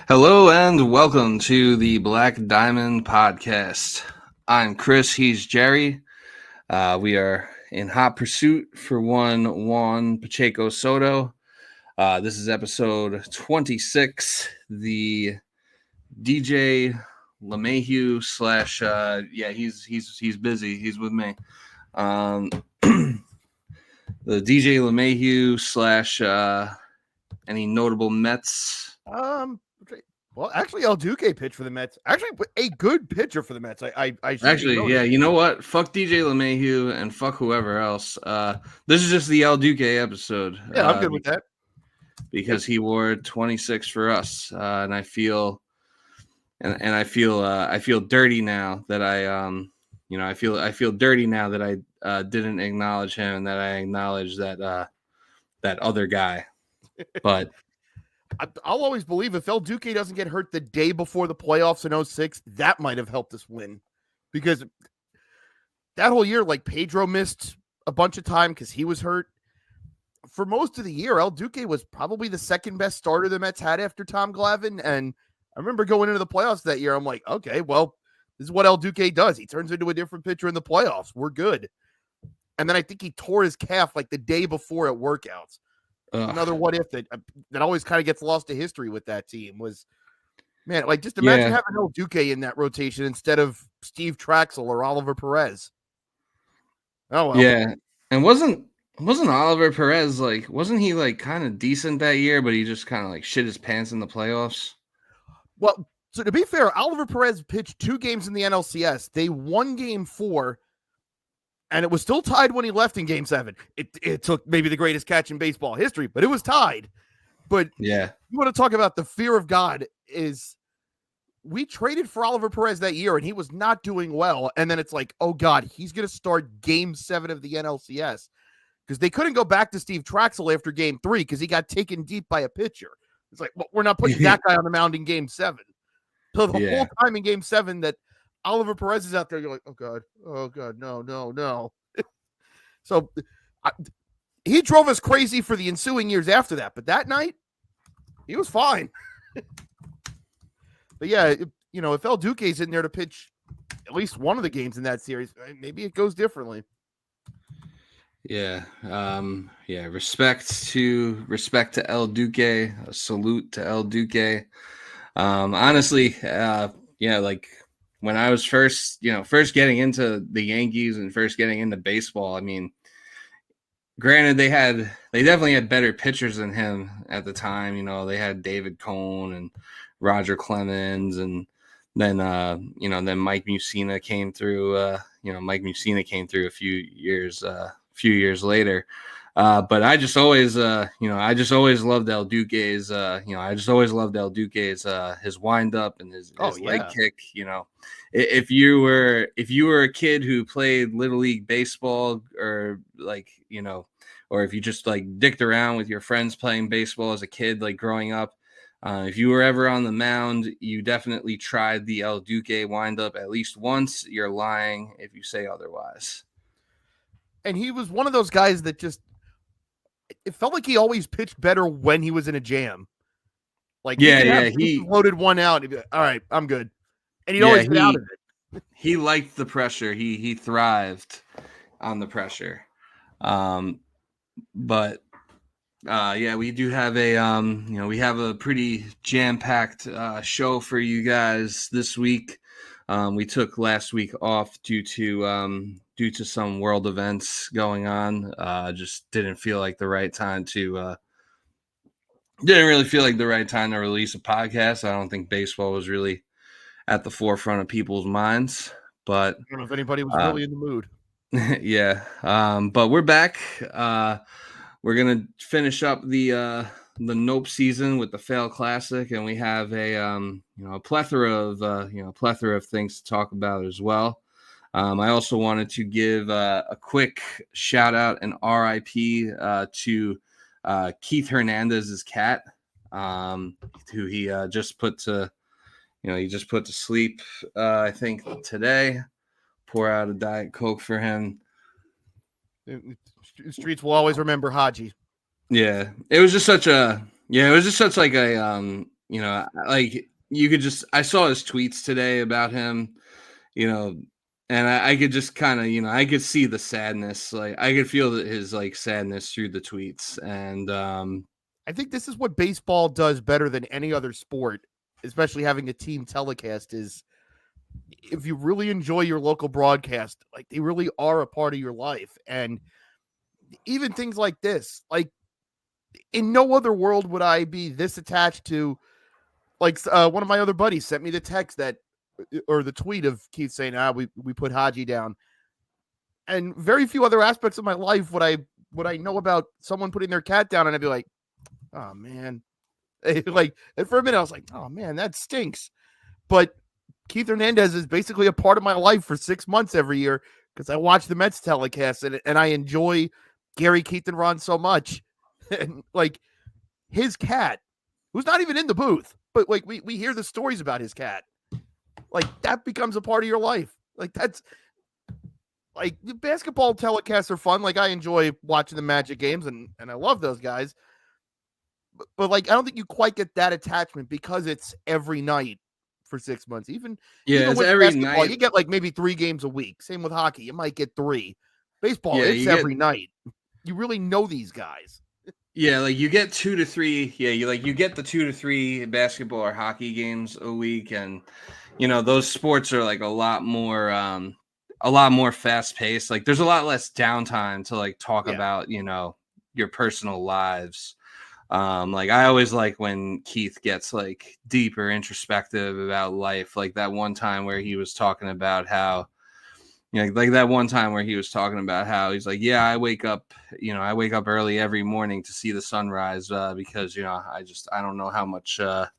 Hello and welcome to the Black Diamond Podcast. I'm Chris, he's Jerry. We are in hot pursuit for one Juan Pacheco Soto. This is episode 26, the DJ LeMahieu slash, he's busy, he's with me. The DJ LeMahieu slash any notable Mets. Well, actually, El Duque pitched for the Mets. Actually, a good pitcher for the Mets. I Actually, yeah, you know what? Fuck DJ LeMahieu and fuck whoever else. This is just the El Duque episode. Yeah, I'm good with that. Because he wore 26 for us, and I feel, I feel dirty now that I feel dirty now that I didn't acknowledge him and that I acknowledged that that other guy. But I'll always believe if El Duque doesn't get hurt the day before the playoffs in 06, that might have helped us win. Because that whole year, like Pedro missed a bunch of time because he was hurt. For most of the year, El Duque was probably the second best starter the Mets had after Tom Glavine. And I remember going into the playoffs that year, I'm like, okay, well, this is what El Duque does. He turns into a different pitcher in the playoffs. We're good. And then I think he tore his calf like the day before at workouts. Another what if that always kind of gets lost to history with that team was, man, like just imagine having El Duque in that rotation instead of Steve Traxel or Oliver Perez. Oh well. Yeah, and wasn't Oliver Perez wasn't he like kind of decent that year, but he just kind of like shit his pants in the playoffs? Well, so to be fair, Oliver Perez pitched 2 games in the NLCS. They won game 4. And it was still tied when he left in game 7. It took maybe the greatest catch in baseball history, but it was tied. But yeah, you want to talk about the fear of God is we traded for Oliver Perez that year and he was not doing well. And then it's like, oh God, he's going to start game 7 of the NLCS because they couldn't go back to Steve Traxel after game 3 because he got taken deep by a pitcher. It's like, well, we're not putting that guy on the mound in game 7. So the whole time in game 7 that Oliver Perez is out there, you're like, oh God, no. So he drove us crazy for the ensuing years after that. But that night, he was fine. But yeah, if El Duque's in there to pitch at least one of the games in that series, maybe it goes differently. Yeah. Respect to El Duque. A salute to El Duque. Honestly, like when I was first getting into the Yankees and first getting into baseball, I mean, granted they definitely had better pitchers than him at the time. They had David Cone and Roger Clemens, and then then Mike Mussina came through. Mike Mussina came through a few years later. But I just always loved El Duque's, his wind up and his leg kick. If you were a kid who played Little League baseball or or if you just like dicked around with your friends playing baseball as a kid, like growing up, if you were ever on the mound, you definitely tried the El Duque wind up at least once. You're lying if you say otherwise. And he was one of those guys that it felt like he always pitched better when he was in a jam. Like, he loaded one out. He'd be like, all right, I'm good. And he'd always get out of it. He liked the pressure. He thrived on the pressure. But we do have we have a pretty jam-packed show for you guys this week. We took last week off due to some world events going on. Just didn't feel like the right time to release a podcast. I don't think baseball was really at the forefront of people's minds, but I don't know if anybody was really in the mood. Yeah. But we're back. We're going to finish up the Nope season with the Fail Classic, and we have a plethora of things to talk about as well. I also wanted to give a quick shout out and RIP to Keith Hernandez's cat, who he just put to sleep. I think today. Pour out a Diet Coke for him. Streets will always remember Haji. Yeah, it was just such a you know, like you could just I saw his tweets today about him, you know, and I could just kind of, I could see the sadness. Like I could feel his like sadness through the tweets. And I think this is what baseball does better than any other sport, especially having a team telecast, is if you really enjoy your local broadcast, like they really are a part of your life. And even things like this, like in no other world would I be this attached to, like one of my other buddies sent me the text that, or the tweet of Keith saying, we put Haji down. And very few other aspects of my life would I know about someone putting their cat down, and I'd be like, oh man. Like, and for a minute I was like, oh man, that stinks. But Keith Hernandez is basically a part of my life for 6 months every year because I watch the Mets telecast, and I enjoy Gary, Keith, and Ron so much. And like his cat, who's not even in the booth, but like we hear the stories about his cat. Like that becomes a part of your life. Like that's like basketball telecasts are fun. Like I enjoy watching the Magic games, and I love those guys. But like I don't think you quite get that attachment because it's every night for 6 months. Even yeah, it's with every basketball, night. you get like maybe 3 games a week. Same with hockey, you might get 3. Baseball, Yeah, it's you get every night. You really know these guys. Yeah, like you get 2 to 3. Yeah, you get the 2 to 3 basketball or hockey games a week, and those sports are like a lot more fast paced. Like there's a lot less downtime to like talk Yeah. about your personal lives. Like I always like when Keith gets like deeper introspective about life, like that one time where he was talking about how like that one time where he was talking about how he's like, yeah, I wake up early every morning to see the sunrise because I don't know how much time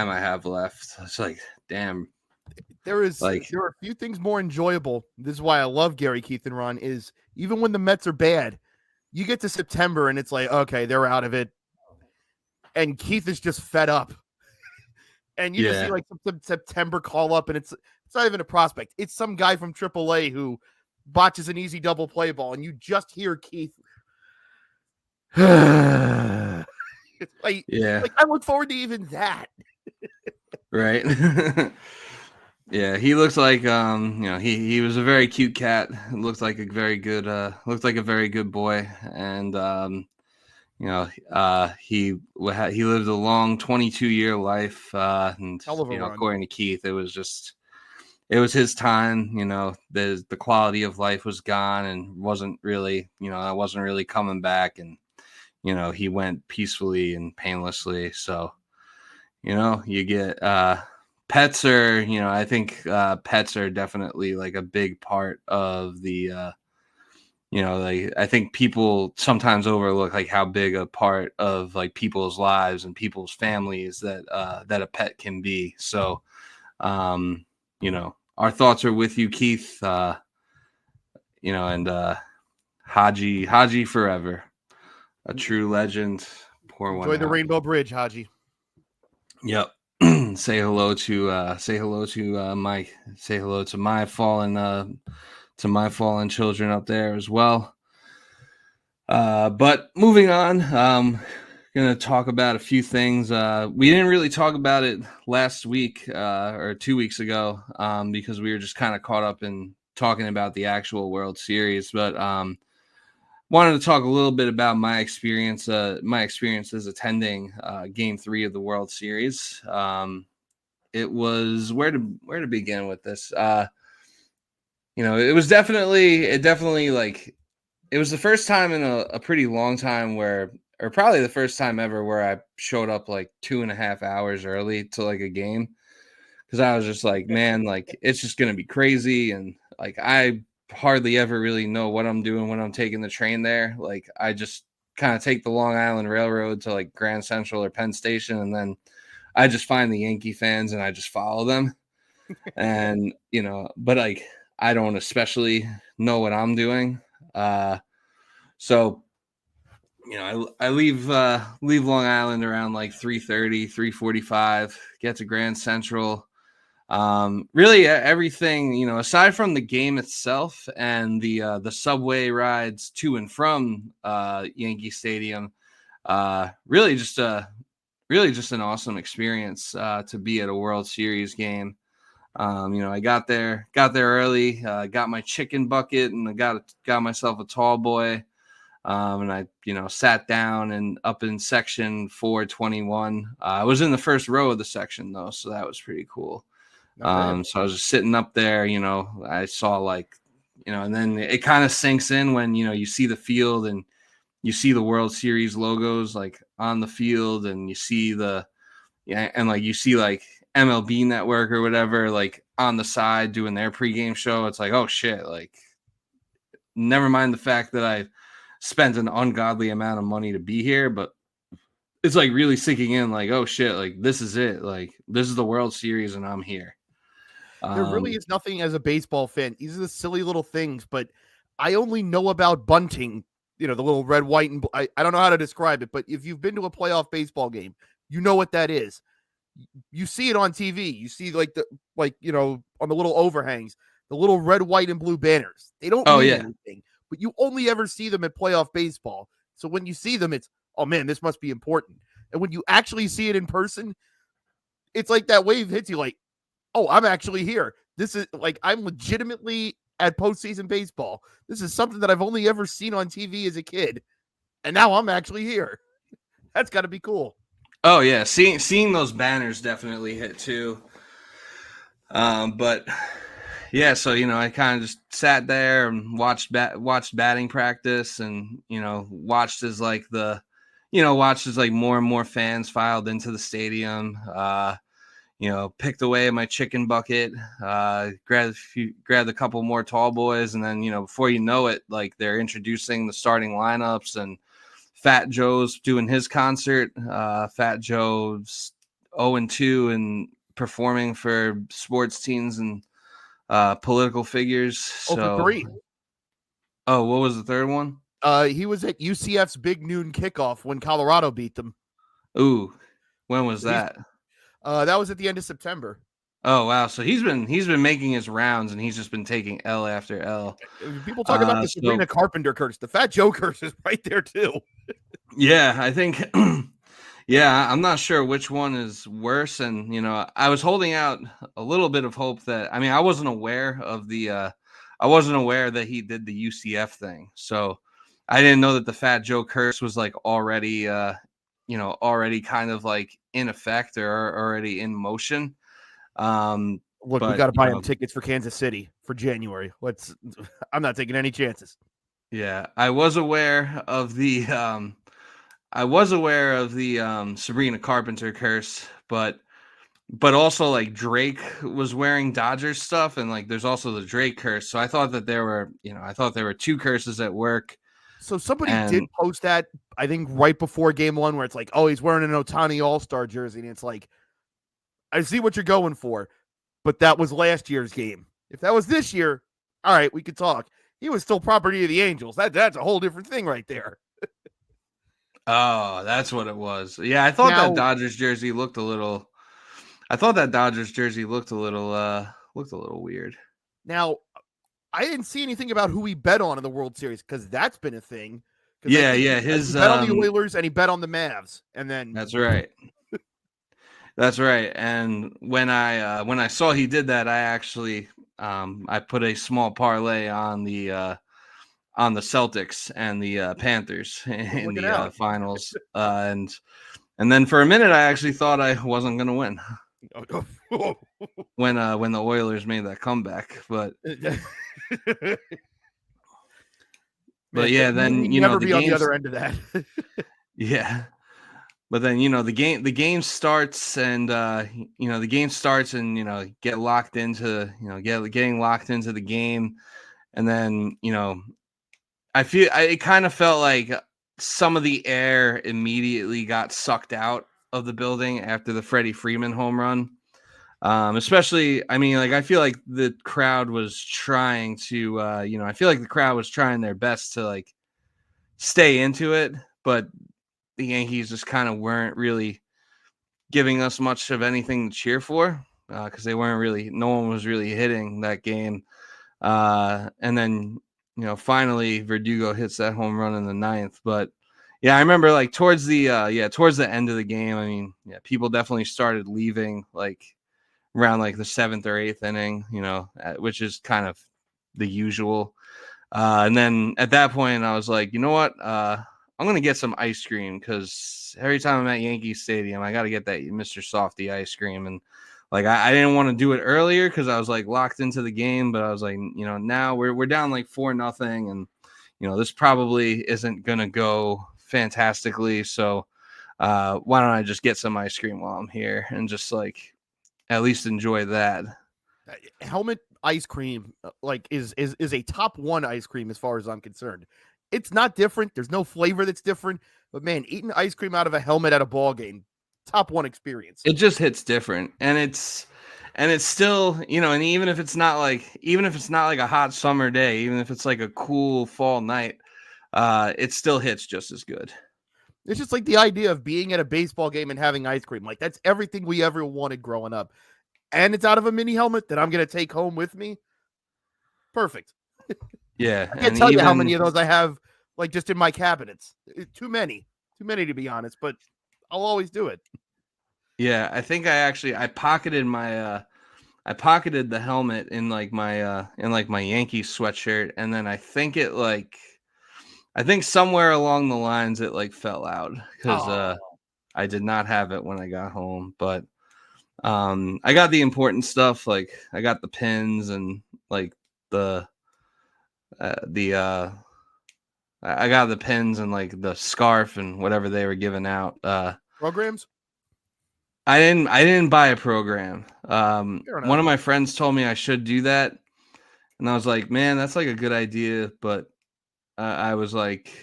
I have left. It's like, damn, There like are a few things more enjoyable. This is why I love Gary, Keith, and Ron, is even when the Mets are bad, you get to September and it's like, okay, they're out of it. And Keith is just fed up. And you just see yeah, like some September call up, and it's not even a prospect. It's some guy from AAA who botches an easy double play ball, and you just hear Keith. like, yeah, I look forward to even that. right. Yeah, he looks like he was a very cute cat. Looked like a very good boy, and he lived a long 22-year life, and Hell of a run. according to Keith, it was his time. The quality of life was gone and I wasn't really coming back, and he went peacefully and painlessly. So you get pets are I think pets are definitely like a big part of the like I think people sometimes overlook like how big a part of like people's lives and people's families that a pet can be. So our thoughts are with you, Keith. And Haji forever, a true legend. Pour one Enjoy the out. Rainbow Bridge, Haji. Yep. Say hello to my fallen children up there as well. But moving on, gonna talk about a few things. We didn't really talk about it last week or 2 weeks ago because we were just kind of caught up in talking about the actual World Series. But wanted to talk a little bit about my experiences attending Game 3 of the World Series. It was where to begin with this. It was definitely like it was the first time in a pretty long time or probably the first time ever where I showed up like 2.5 hours early to like a game because I was just like, man, like it's just gonna be crazy, and like I hardly ever really know what I'm doing when I'm taking the train there. Like I just kind of take the Long Island Railroad to like Grand Central or Penn Station, and then I just find the Yankee fans and I just follow them. And but like I don't especially know what I'm doing. So I leave Long Island around like 3:30, 3:45, get to Grand Central. Really everything, aside from the game itself and the subway rides to and from Yankee Stadium, really just really just an awesome experience to be at a World Series game. I got there early, got my chicken bucket, and I got myself a tall boy. And I, sat down and up in section 421. I was in the first row of the section though, so that was pretty cool. Not bad. So I was just sitting up there, I saw like, and then it kind of sinks in when, you see the field and you see the World Series logos like on the field, and you see like you see like MLB Network or whatever, like on the side doing their pregame show. It's like, oh shit, like never mind the fact that I spent an ungodly amount of money to be here, but it's like really sinking in like, oh shit, like this is it. Like this is the World Series and I'm here. There really is nothing as a baseball fan. These are the silly little things, but I only know about bunting, the little red, white, and I don't know how to describe it, but if you've been to a playoff baseball game, you know what that is. You see it on TV. You see on the little overhangs, the little red, white, and blue banners. They don't mean anything, but you only ever see them at playoff baseball. So when you see them, it's, oh man, this must be important. And when you actually see it in person, it's like that wave hits you like, oh, I'm actually here. This is like, I'm legitimately at postseason baseball. This is something that I've only ever seen on TV as a kid. And now I'm actually here. That's got to be cool. Oh yeah. Seeing those banners definitely hit too. But yeah, so, I kind of just sat there and watched batting practice, and, watched as like more and more fans filed into the stadium. Picked away my chicken bucket, grabbed a couple more tall boys, and then, before you know it, like they're introducing the starting lineups, and Fat Joe's doing his concert. Fat Joe's 0-2 and performing for sports teams and political figures. So, for 3. Oh, what was the third one? He was at UCF's Big Noon Kickoff when Colorado beat them. Ooh, when was that? That was at the end of September. Oh wow! So he's been making his rounds, and he's just been taking L after L. People talk about the Sabrina Carpenter curse. The Fat Joe curse is right there too. Yeah, I think. Yeah, I'm not sure which one is worse, and I was holding out a little bit of hope that I wasn't aware of that he did the UCF thing, so I didn't know that the Fat Joe curse was like already already kind of like in effect or already in motion. Look, we got to buy him tickets for Kansas City for January. I'm not taking any chances. Yeah, I was aware of the Sabrina Carpenter curse, but also like Drake was wearing Dodgers stuff, and like there's also the Drake curse. So I thought that there were two curses at work. So somebody did post that, I think, right before game 1, where it's like, oh, he's wearing an Ohtani All-Star jersey, and it's like, I see what you're going for, but that was last year's game. If that was this year, all right, we could talk. He was still property of the Angels. That's a whole different thing right there. Oh, that's what it was. Yeah, I thought that Dodgers jersey looked a little. Weird. Now, I didn't see anything about who he bet on in the World Series, because that's been a thing. Yeah. He bet on the Oilers and he bet on the Mavs, and then that's right. That's right. And when I saw he did that, I actually I put a small parlay on the Celtics and the Panthers in the finals, and then for a minute I actually thought I wasn't going to win when the Oilers made that comeback, but yeah, then you never be on the other end of that. Yeah. But then, the game starts, and the game starts, and getting locked into the game, and then it kind of felt like some of the air immediately got sucked out of the building after the Freddie Freeman home run. Especially, I feel like the crowd was trying to, I feel like the crowd was trying their best to like stay into it, but the Yankees just kind of weren't really giving us much of anything to cheer for, because no one was really hitting that game. And then, finally Verdugo hits that home run in the 9th. But Yeah, I remember like towards the end of the game. I mean, yeah, people definitely started leaving like around like the 7th or 8th inning, which is kind of the usual. And then at that point, I was like, you know what? I'm gonna get some ice cream because every time I'm at Yankee Stadium, I got to get that Mr. Softy ice cream. And like I didn't want to do it earlier because I was like locked into the game, but I was like, now we're down like 4-0, and this probably isn't gonna go fantastically. So why don't I just get some ice cream while I'm here and just like at least enjoy that. Helmet ice cream like is a top one ice cream as far as I'm concerned. It's not different. There's no flavor that's different. But man, eating ice cream out of a helmet at a ball game, top one experience. It just hits different, and it's still, and even if it's not like a hot summer day, even if it's like a cool fall night, it still hits just as good. It's just like the idea of being at a baseball game and having ice cream. Like that's everything we ever wanted growing up. And it's out of a mini helmet that I'm going to take home with me. Perfect. Yeah. I can't tell you how many of those I have, like just in my cabinets. Too many to be honest, but I'll always do it. Yeah. I think I pocketed I pocketed the helmet in like my Yankees sweatshirt. And then I think somewhere along the lines, it like fell out because I did not have it when I got home, but I got the important stuff. Like I got the pins and like the I got the pins and like the scarf and whatever they were giving out. Programs? I didn't buy a program. One of enough. my friends told me I should do that, and I was like, man, that's like a good idea, but I was like,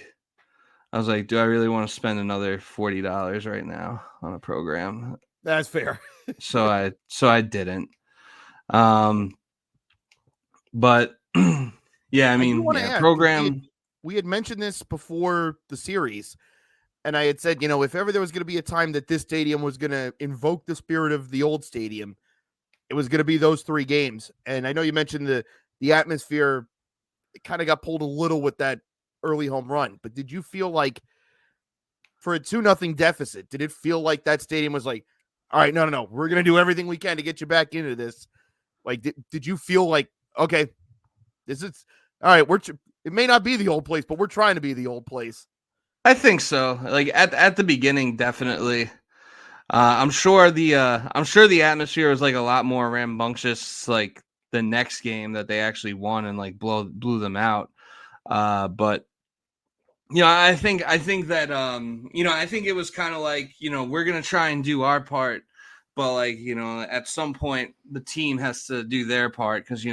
do I really want to spend another $40 right now on a program? That's fair. So I didn't. But yeah, I I do mean, want to yeah, ask, 'cause program. we had mentioned this before the series, and I had said, if ever there was going to be a time that this stadium was going to invoke the spirit of the old stadium, it was going to be those 3 games. And I know you mentioned the atmosphere kind of got pulled a little with that early home run, but did you feel like for a 2-0 deficit, did it feel like that stadium was like, all right, no, we're going to do everything we can to get you back into this? Like, did you feel like, okay, this is all right, it may not be the old place, but we're trying to be the old place. I think so. Like at the beginning, definitely. I'm sure the atmosphere was like a lot more rambunctious like the next game that they actually won and like blew them out. But I think that I think it was kind of like, we're gonna try and do our part, but like, at some point the team has to do their part because we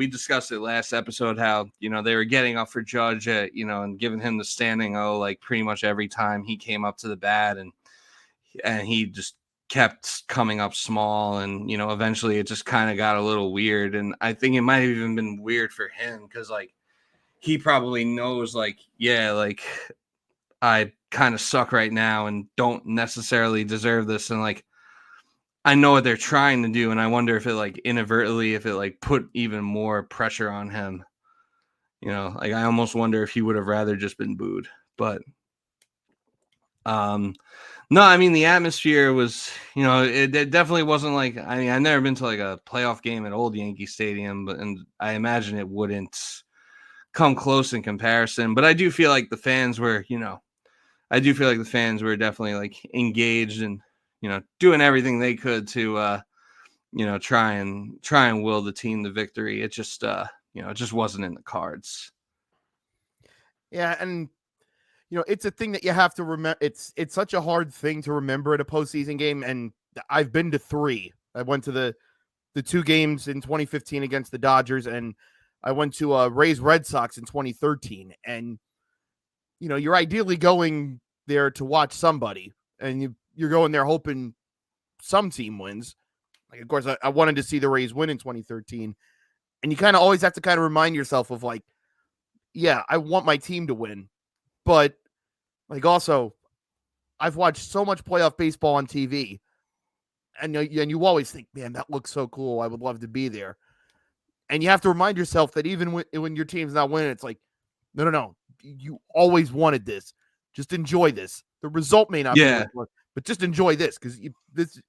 discussed it last episode how they were getting up for Judge and giving him the standing O like pretty much every time he came up to the bat, and he just kept coming up small, and eventually it just kind of got a little weird, and I think it might have even been weird for him because like he probably knows like, yeah, like I kind of suck right now and don't necessarily deserve this, and like I know what they're trying to do, and I wonder if it like inadvertently, if it like put even more pressure on him. Like I almost wonder if he would have rather just been booed. But no, I mean the atmosphere was, it definitely wasn't like, I mean, I've never been to like a playoff game at old Yankee Stadium, and I imagine it wouldn't come close in comparison. But I do feel like the fans were, definitely like engaged and doing everything they could to try and will the team to victory. It just it just wasn't in the cards. Yeah, and it's a thing that you have to remember. It's such a hard thing to remember at a postseason game, and I've been to 3. I went to the 2 games in 2015 against the Dodgers, and I went to Rays Red Sox in 2013. And you're ideally going there to watch somebody, and you're going there hoping some team wins. Like, of course, I wanted to see the Rays win in 2013, and you kind of always have to kind of remind yourself of like, yeah, I want my team to win, but like also, I've watched so much playoff baseball on TV, and you always think, man, that looks so cool. I would love to be there. And you have to remind yourself that even when your team's not winning, it's like, no. you always wanted this. Just enjoy this. The result may not be what Yeah. you want, but just enjoy this because this.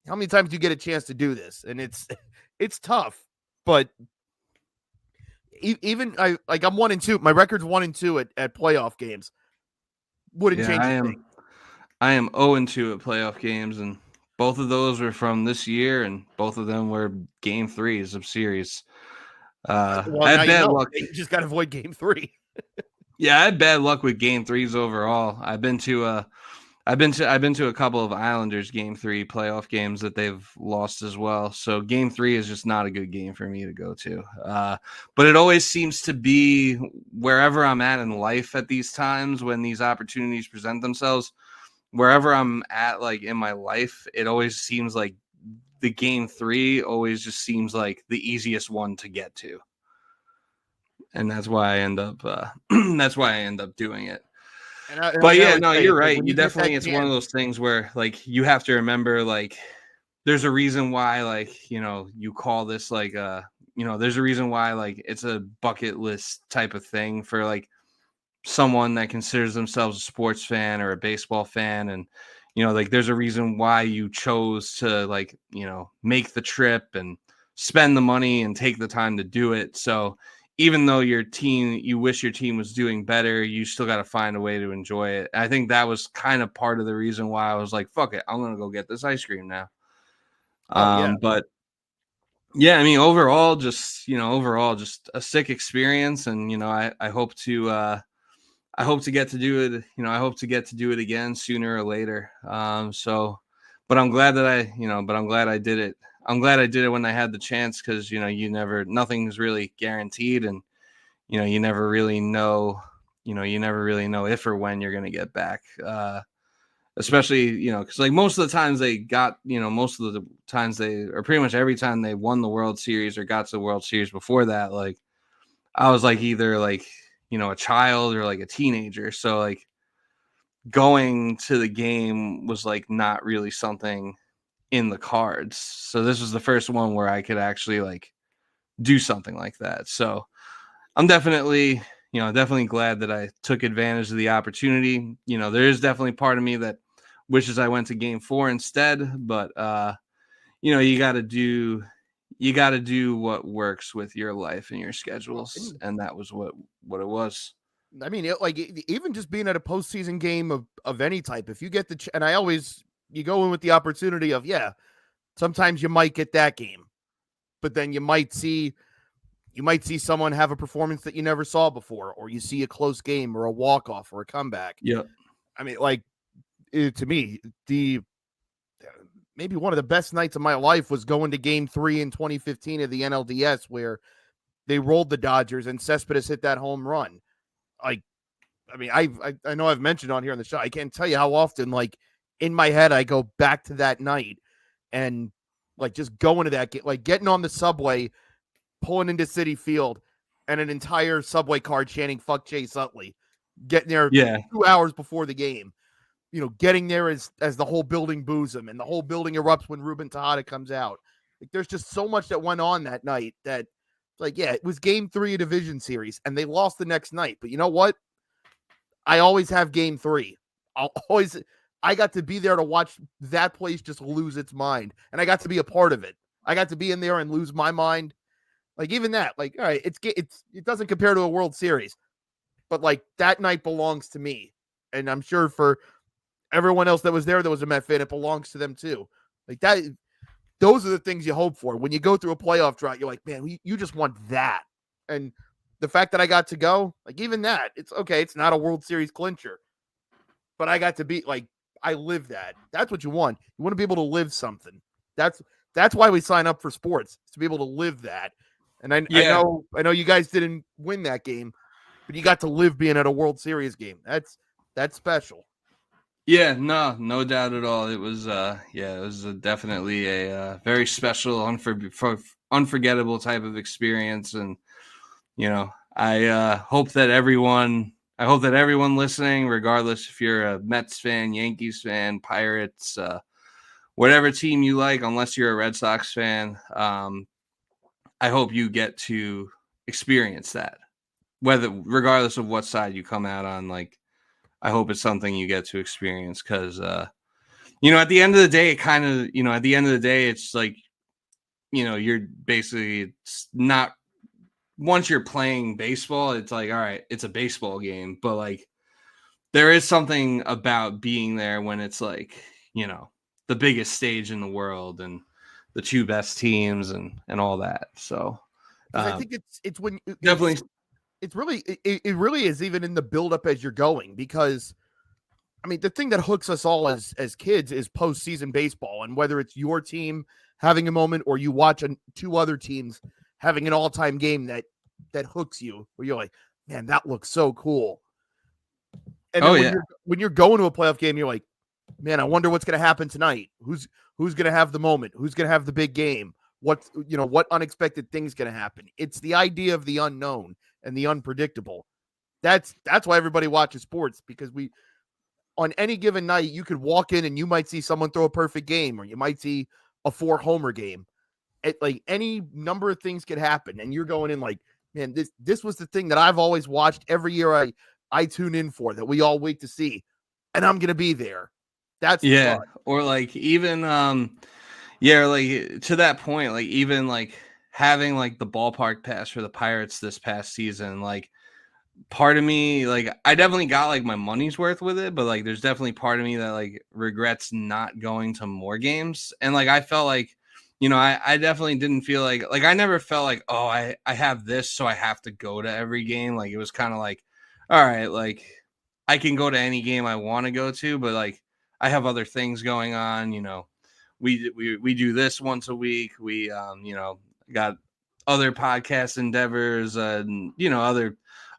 How many times do you get a chance to do this? And it's tough, but even I'm 1-2. My record's 1-2 at playoff games. Wouldn't Yeah, change a thing. I am 0-2 at playoff games, and both of those were from this year, and both of them were game threes of series. Well, I now had you bad know. luck. You just got to avoid game 3. Yeah, I had bad luck with game threes overall. I've been to a couple of Islanders game 3 playoff games that they've lost as well. So game 3 is just not a good game for me to go to. But it always seems to be wherever I'm at in life at these times when these opportunities present themselves. Wherever I'm at, like in my life, it always seems like the game 3 always just seems like the easiest one to get to, and that's why I end up that's why I end up doing it. And But like I yeah, always no, say, you're it's like right. when You you get that definitely, it's one of chance. those things where like you have to remember like there's a reason why like, you call this like there's a reason why like it's a bucket list type of thing for like someone that considers themselves a sports fan or a baseball fan. And like there's a reason why you chose to like make the trip and spend the money and take the time to do it. So even though you wish your team was doing better, you still got to find a way to enjoy it. I think that was kind of part of the reason why I was like, fuck it, I'm gonna go get this ice cream now. Oh yeah. But yeah, I mean, overall just a sick experience. And I hope to get to do it. I hope to get to do it again sooner or later. But I'm glad that I'm glad I did it. I'm glad I did it when I had the chance, because nothing's really guaranteed, and you never really know if or when you're gonna get back. Especially because like most of the times most of the times or pretty much every time they won the World Series or got to the World Series before that, like I was like either like a child or like a teenager. So like going to the game was like not really something in the cards. So this was the first one where I could actually like do something like that. So I'm definitely glad that I took advantage of the opportunity. There is definitely part of me that wishes I went to game 4 instead, but you got to do what works with your life and your schedules, and that was what it was. I mean, even just being at a postseason game of any type, if you get and I always you go in with the opportunity of sometimes you might get that game, but then you might see someone have a performance that you never saw before, or you see a close game or a walk off or a comeback. Yep. I mean, to me, maybe one of the best nights of my life was going to game 3 in 2015 of the NLDS, where they rolled the Dodgers and Cespedes hit that home run. Like, I mean, I know I've mentioned on here on the show, I can't tell you how often, like, in my head, I go back to that night and like just going to that, like getting on the subway, pulling into Citi Field, and an entire subway car chanting "fuck Chase Utley," getting there Yeah. 2 hours before the game. Getting there as the whole building boos him and the whole building erupts when Ruben Tejada comes out. Like, there's just so much that went on that night that, like, yeah, it was game 3 of division series and they lost the next night. But you know what? I always have game 3. I got to be there to watch that place just lose its mind. And I got to be a part of it. I got to be in there and lose my mind. Like, even that, like, all right, it doesn't compare to a World Series, but like that night belongs to me. And I'm sure for everyone else that was there, that was a Met fan, it belongs to them too. Like that, those are the things you hope for. When you go through a playoff drought, you're like, man, you just want that. And the fact that I got to go, like, even that, it's okay. It's not a World Series clincher, but I got to be like, I live that. That's what you want. You want to be able to live something. That's why we sign up for sports, to be able to live that. And I Yeah. know you guys didn't win that game, but you got to live being at a World Series game. That's special. Yeah, no doubt at all. It was definitely a very special, unforgettable type of experience. And I hope that everyone listening, regardless if you're a Mets fan, Yankees fan, Pirates, whatever team you like, unless you're a Red Sox fan, I hope you get to experience that. regardless of what side you come out on, like, I hope it's something you get to experience because, at the end of the day, at the end of the day, it's like, you're basically, it's not, once you're playing baseball, it's like, all right, it's a baseball game, but like, there is something about being there when it's like, the biggest stage in the world and the two best teams and all that. So, because I think it's when definitely. it's really it really is even in the buildup as you're going, because I mean, the thing that hooks us all as kids is postseason baseball, and whether it's your team having a moment or you watch two other teams having an all-time game that hooks you, where you're like, man, that looks so cool. And then when you're going to a playoff game, you're like, man, I wonder what's going to happen tonight. Who's going to have the moment? Who's going to have the big game? What unexpected thing's going to happen? It's the idea of the unknown and the unpredictable. That's why everybody watches sports, because on any given night, you could walk in and you might see someone throw a perfect game, or you might see a 4-homer game. Like any number of things could happen, and you're going in like, man, this was the thing that I've always watched every year. I tune in for, that we all wait to see, and I'm gonna be there. That's yeah, fun. or like even like to that point, like even like having like the ballpark pass for the Pirates this past season, like part of me, like, I definitely got like my money's worth with it, but like there's definitely part of me that like regrets not going to more games. And like I felt like, I definitely didn't feel like I never felt like, oh, I have this, so I have to go to every game. Like it was kind of like, all right, like I can go to any game I want to go to, but like I have other things going on. We do this once a week. We got other podcast endeavors and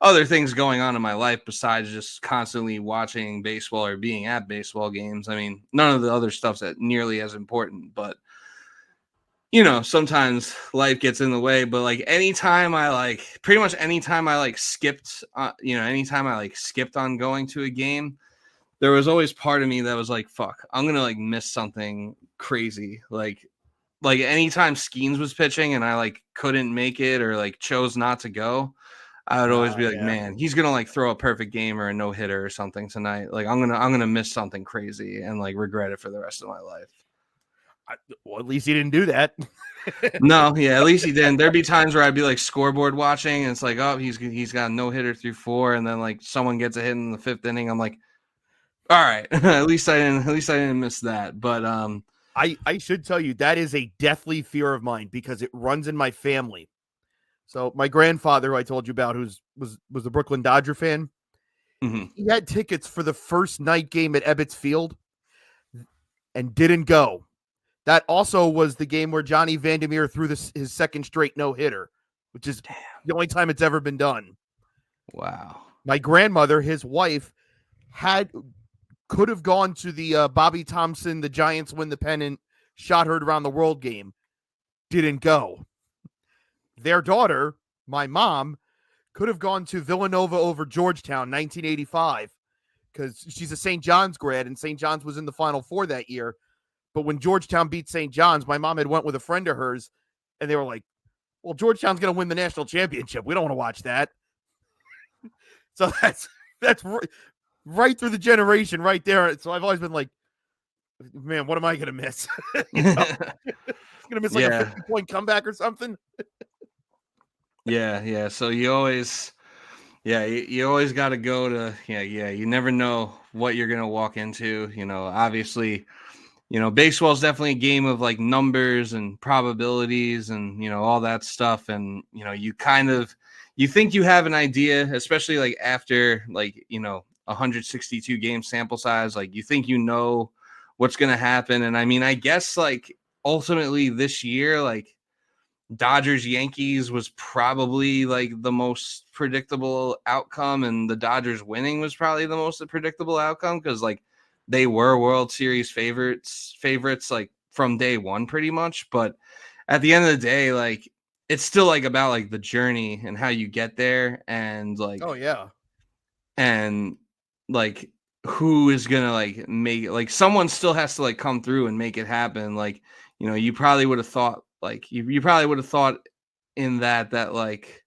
other things going on in my life besides just constantly watching baseball or being at baseball games. I mean, none of the other stuff's that nearly as important, but sometimes life gets in the way. But like anytime I skipped, anytime I like skipped on going to a game, there was always part of me that was like, fuck, I'm going to like miss something crazy. Like anytime Skeens was pitching and I like couldn't make it or like chose not to go, I would always be like, Yeah. man, he's gonna like throw a perfect game or a no hitter or something tonight. Like I'm gonna miss something crazy and like regret it for the rest of my life. Well, at least he didn't do that. No, yeah, at least he didn't. There'd be times where I'd be like scoreboard watching, and it's like, oh, he's got a no hitter through 4, and then like someone gets a hit in the 5th inning. I'm like, all right, at least I didn't miss that. But I should tell you, that is a deathly fear of mine, because it runs in my family. So my grandfather, who I told you about, was a Brooklyn Dodger fan. mm-hmm. He had tickets for the first night game at Ebbets Field and didn't go. That also was the game where Johnny Vandermeer threw his second straight no-hitter, which is the only time it's ever been done. Wow. My grandmother, his wife, could have gone to the Bobby Thompson, the Giants win the pennant, shot heard around the world game. Didn't go. Their daughter, my mom, could have gone to Villanova over Georgetown, 1985, because she's a St. John's grad, and St. John's was in the Final Four that year. But when Georgetown beat St. John's, my mom had went with a friend of hers, and they were like, well, Georgetown's going to win the national championship. We don't want to watch that. So that's right through the generation right there. So I've always been like, man, what am I going to miss? Going to miss like a 50-point comeback or something? Yeah. So you always got to go to, you never know what you're going to walk into. Obviously, baseball is definitely a game of like numbers and probabilities and, all that stuff. And, you think you have an idea, especially like after like, 162 game sample size, like you think what's going to happen. And I mean, I guess like ultimately this year, like Dodgers Yankees was probably like the most predictable outcome, and the Dodgers winning was probably the most predictable outcome because like they were World Series favorites like from day one pretty much. But at the end of the day, like it's still like about like the journey and how you get there, and like, oh yeah, and like who is gonna like make it, like someone still has to like come through and make it happen. Like, you probably would have thought like you probably would have thought in that like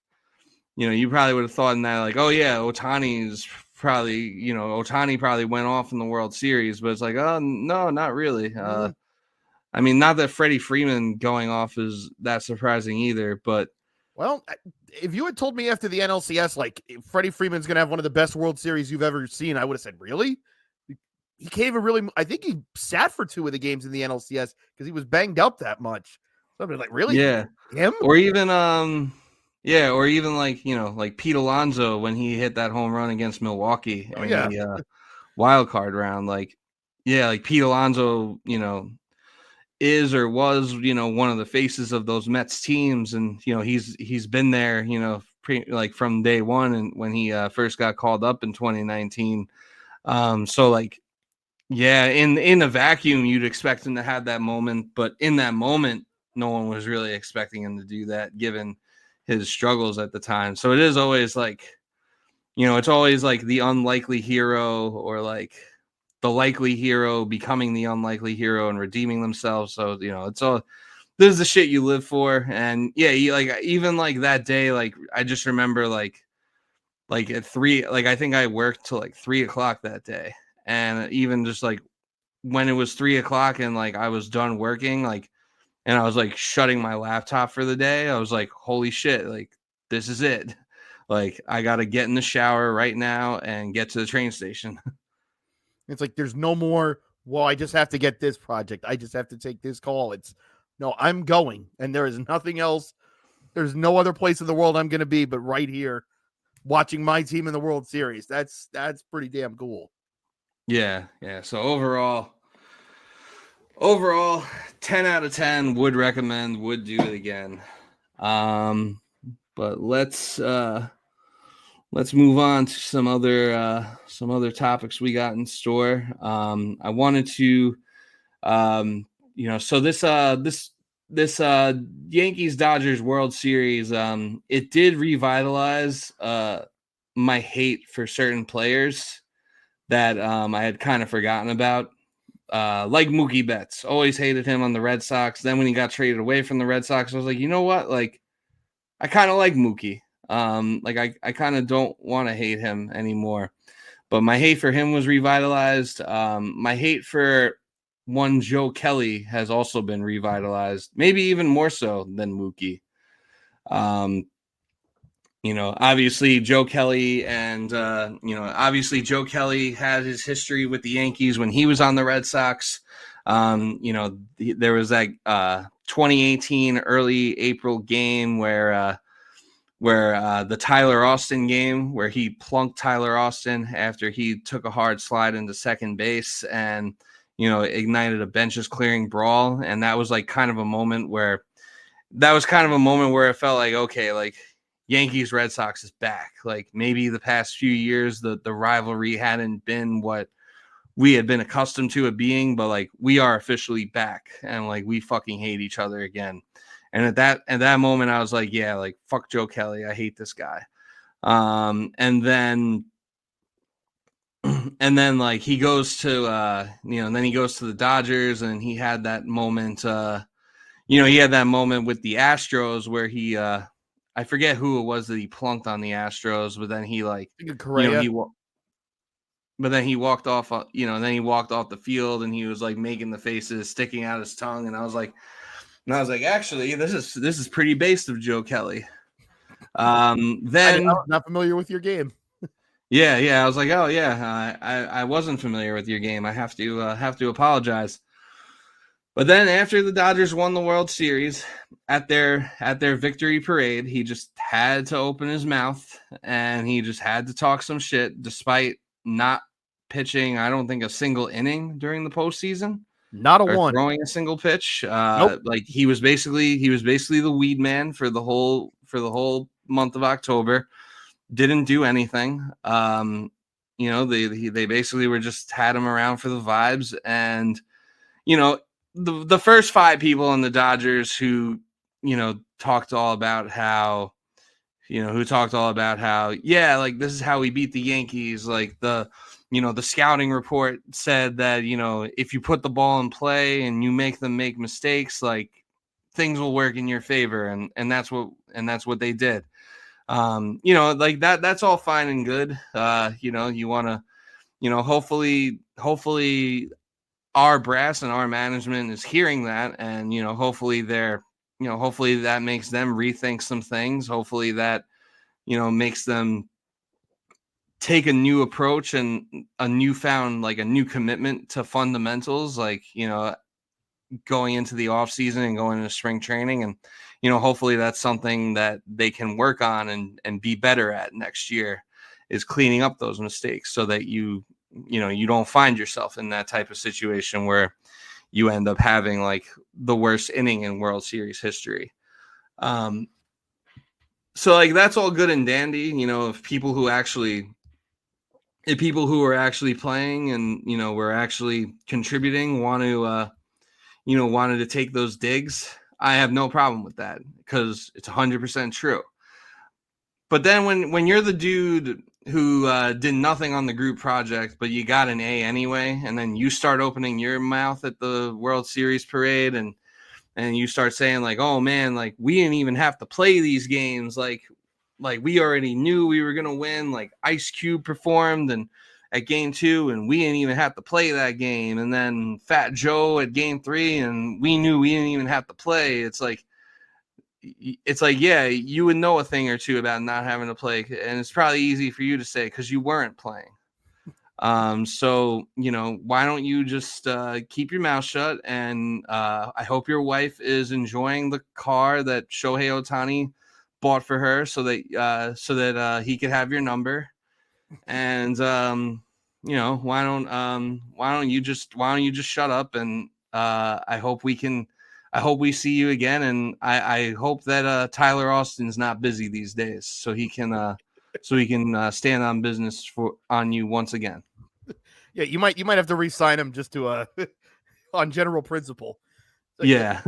you probably would have thought in that like, oh yeah, Otani probably went off in the World Series, but it's like, oh no, not really. I mean, not that Freddie Freeman going off is that surprising either, but Well, if you had told me after the NLCS, like Freddie Freeman's going to have one of the best World Series you've ever seen, I would have said, really? He can't even really. I think he sat for 2 of the games in the NLCS because he was banged up that much. So I'd be like, really? yeah, Him? or even or even like like Pete Alonso when he hit that home run against Milwaukee Oh, in yeah. the wild card round, like like Pete Alonso, is or was one of the faces of those Mets teams, and he's been there like from day one, and when he first got called up in 2019. So like in a vacuum you'd expect him to have that moment, but in that moment no one was really expecting him to do that given his struggles at the time. So it is always like it's always like the unlikely hero, or like the likely hero becoming the unlikely hero and redeeming themselves. So it's all, this is the shit you live for. And yeah, like even like that day, like I just remember like at 3, like I think I worked till like 3 o'clock that day, and even just like when it was 3 o'clock and like I was done working, like, and I was like shutting my laptop for the day, I was like, holy shit, like this is it. Like I got to get in the shower right now and get to the train station. It's like there's no more. Well, I just have to get this project. I just have to take this call. It's no, I'm going, and there is nothing else. There's no other place in the world I'm going to be but right here, watching my team in the World Series. That's pretty damn cool. Yeah. So overall 10 out of 10 would recommend, would do it again. But let's move on to some other topics we got in store. I wanted to so this Yankees Dodgers World Series, it did revitalize my hate for certain players that I had kind of forgotten about. Like Mookie Betts, always hated him on the Red Sox. Then when he got traded away from the Red Sox, I was like, you know what? Like, I kind of like Mookie. Like I kind of don't want to hate him anymore. But my hate for him was revitalized. My hate for one Joe Kelly has also been revitalized, maybe even more so than Mookie. Obviously Joe Kelly and, obviously Joe Kelly had his history with the Yankees when he was on the Red Sox. There was that 2018 early April game where the Tyler Austin game, where he plunked Tyler Austin after he took a hard slide into second base and, ignited a benches clearing brawl. And that was like kind of a moment where it felt like, okay, like Yankees Red Sox is back. Like maybe the past few years, the rivalry hadn't been what we had been accustomed to it being, but like we are officially back and like we fucking hate each other again. And at that moment, I was like, yeah, like fuck Joe Kelly. I hate this guy. And then like he goes to then he goes to the Dodgers, and he had that moment with the Astros where he I forget who it was that he plunked on the Astros, but then he like Correa. but then he walked off, then he walked off the field and he was like making the faces, sticking out his tongue, and I was like, actually, this is pretty based of Joe Kelly. Then I'm not familiar with your game. yeah, I was like, oh yeah, I wasn't familiar with your game. I have to apologize. But then after the Dodgers won the World Series, at their victory parade, he just had to open his mouth and he just had to talk some shit, despite not pitching, I don't think, a single inning during the postseason. Not a Or one. throwing a single pitch. Nope. Like he was basically the weed man for the whole month of October. Didn't do anything. They basically were just had him around for the vibes. And the first 5 people in the Dodgers who talked all about how yeah, like this is how we beat the Yankees. Like the scouting report said that, if you put the ball in play and you make them make mistakes, like things will work in your favor. And that's what they did. Like that's all fine and good. You want to, hopefully our brass and our management is hearing that, and hopefully hopefully that makes them rethink some things. Hopefully that makes them take a new approach and a new commitment to fundamentals, like going into the off season and going into spring training. And hopefully that's something that they can work on and be better at next year, is cleaning up those mistakes, so that you don't find yourself in that type of situation where you end up having like the worst inning in World Series history. So like that's all good and dandy, if people who are actually playing and were actually contributing wanted to take those digs. I have no problem with that, because it's 100% true. But then when you're the dude who did nothing on the group project, but you got an A anyway, and then you start opening your mouth at the World Series parade and you start saying like, oh man, like we didn't even have to play these games, like we already knew we were gonna win. Like Ice Cube performed and at game 2, and we didn't even have to play that game. And then Fat Joe at game 3, and we knew we didn't even have to play. It's like, yeah, you would know a thing or two about not having to play, and it's probably easy for you to say because you weren't playing. So why don't you just keep your mouth shut? And I hope your wife is enjoying the car that Shohei Ohtani bought for her, so that he could have your number. And why don't you just shut up? And I hope we see you again. And I hope that Tyler Austin's not busy these days, so he can stand on business on you once again. Yeah, you might have to re-sign him just to on general principle. Like, yeah.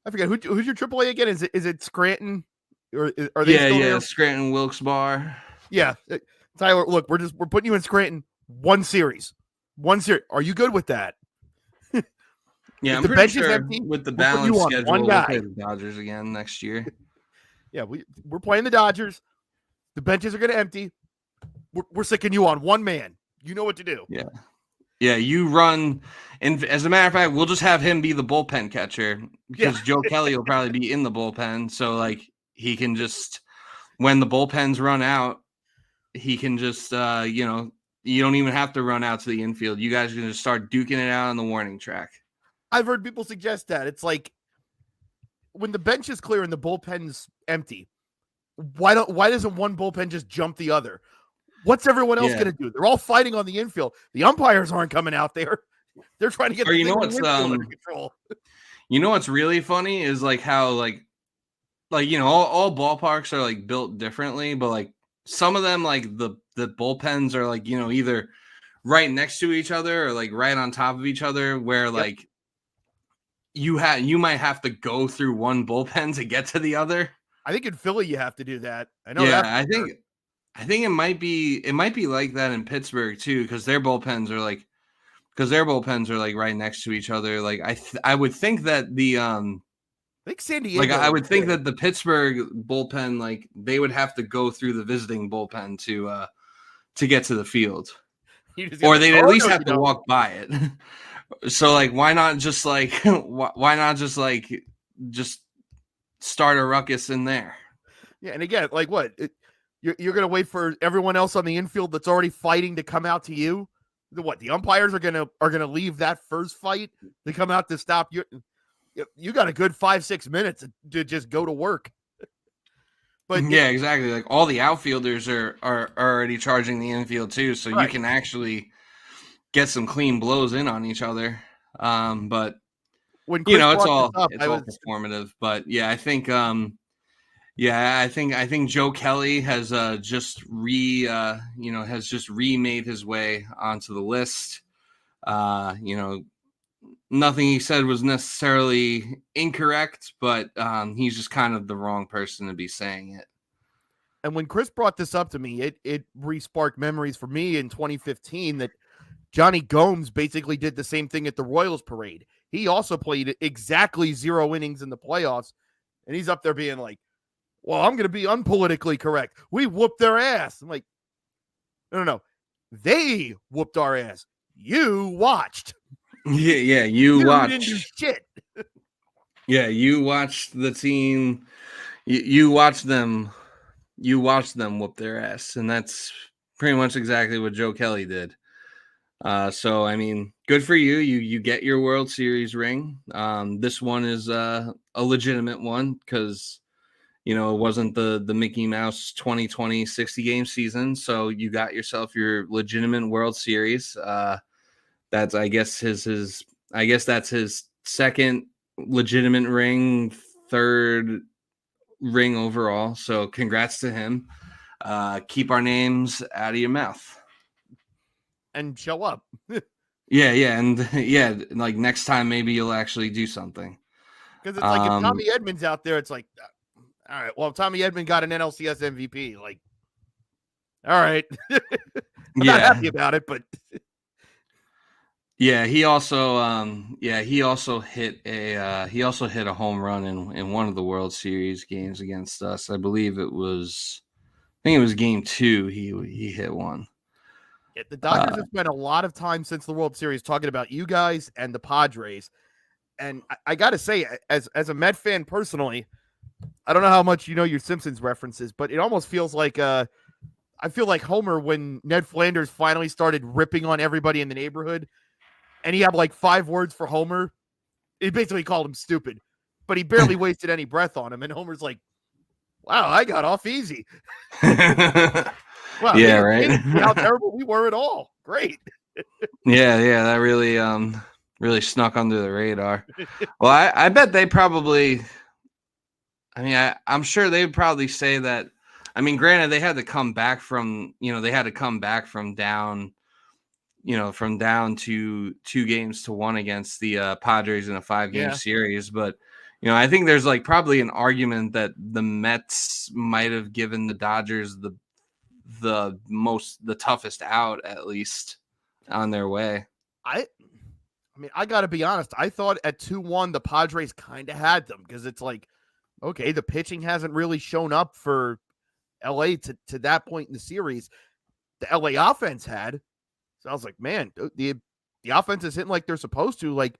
I forget who's your AAA again. Is it Scranton, or are they still there? Scranton Wilkes Barre. Yeah, Tyler, look, we're putting you in Scranton one series. Are you good with that? Yeah, I'm pretty sure with the balanced schedule, we'll play the Dodgers again next year. Yeah, we're playing the Dodgers. The benches are going to empty. We're sicking you on one man. You know what to do. Yeah, you run. And as a matter of fact, we'll just have him be the bullpen catcher, because Joe Kelly will probably be in the bullpen. So like he can just, when the bullpens run out, he can just you don't even have to run out to the infield. You guys are going to start duking it out on the warning track. I've heard people suggest that. It's like, when the bench is clear and the bullpen's empty, why doesn't one bullpen just jump the other? What's everyone else going to do? They're all fighting on the infield. The umpires aren't coming out there. They're trying to get the infield under control. You know what's really funny is like how like all ballparks are like built differently, but like some of them, like the bullpens are like either right next to each other or like right on top of each other, where like you might have to go through one bullpen to get to the other. I think in Philly you have to do that. I know. Yeah, I think it might be like that in Pittsburgh too, because their bullpens are like right next to each other. Like I would think that the I think San Diego. Like I would think that the Pittsburgh bullpen, like they would have to go through the visiting bullpen to get to the field, or they'd at least have to walk by it. So like, why not just start a ruckus in there? Yeah, and again, like what? You're going to wait for everyone else on the infield that's already fighting to come out to you? What? The umpires are going to leave that first fight to come out to stop you? You got a good 5-6 minutes to just go to work. But yeah, exactly. Like all the outfielders are already charging the infield too, so you can actually get some clean blows in on each other. But when it's all performative. But yeah, I think I think Joe Kelly has just remade his way onto the list. Nothing he said was necessarily incorrect, but he's just kind of the wrong person to be saying it. And when Chris brought this up to me, it re-sparked memories for me in 2015 that Johnny Gomes basically did the same thing at the Royals parade. He also played exactly 0 innings in the playoffs, and he's up there being like, well, I'm going to be unpolitically correct. We whooped their ass. I'm like, no. They whooped our ass. You watched. Yeah, You didn't do shit. Yeah, you watched the team. You watched them. You watched them whoop their ass, and that's pretty much exactly what Joe Kelly did. So I mean, good for you. You get your World Series ring. This one is a legitimate one because it wasn't the Mickey Mouse 2020 60-game season. So you got yourself your legitimate World Series. That's I guess that's his second legitimate ring, third ring overall. So congrats to him. Keep our names out of your mouth. And show up. Yeah, and yeah, like next time maybe you'll actually do something. Because it's like if Tommy Edmonds out there, it's like, all right, well, Tommy Edmond got an NLCS MVP. Like, all right. I'm not happy about it, but yeah, he also hit a home run in one of the World Series games against us. I think it was game 2 he hit one. yeah, the Dodgers have spent a lot of time since the World Series talking about you guys and the Padres. And I got to say, as a Met fan personally, I don't know how much you know your Simpsons references, but it almost feels like I feel like Homer when Ned Flanders finally started ripping on everybody in the neighborhood, and he had like 5 words for Homer. He basically called him stupid, but he barely wasted any breath on him. And Homer's like, "Wow, I got off easy." Wow, yeah, they right. didn't see how terrible we were at all. Great. yeah, that really snuck under the radar. Well, I bet they probably. I mean, I'm sure they would probably say that. I mean, granted, they had to come back from down, from down to 2-1 against the Padres in a 5-game series. But, I think there's like probably an argument that the Mets might have given the Dodgers the toughest out, at least on their way. I mean, I got to be honest. I thought at 2-1, the Padres kind of had them because it's like, okay, the pitching hasn't really shown up for LA to that point in the series. The LA offense had. So I was like, man, the offense is hitting like they're supposed to. Like,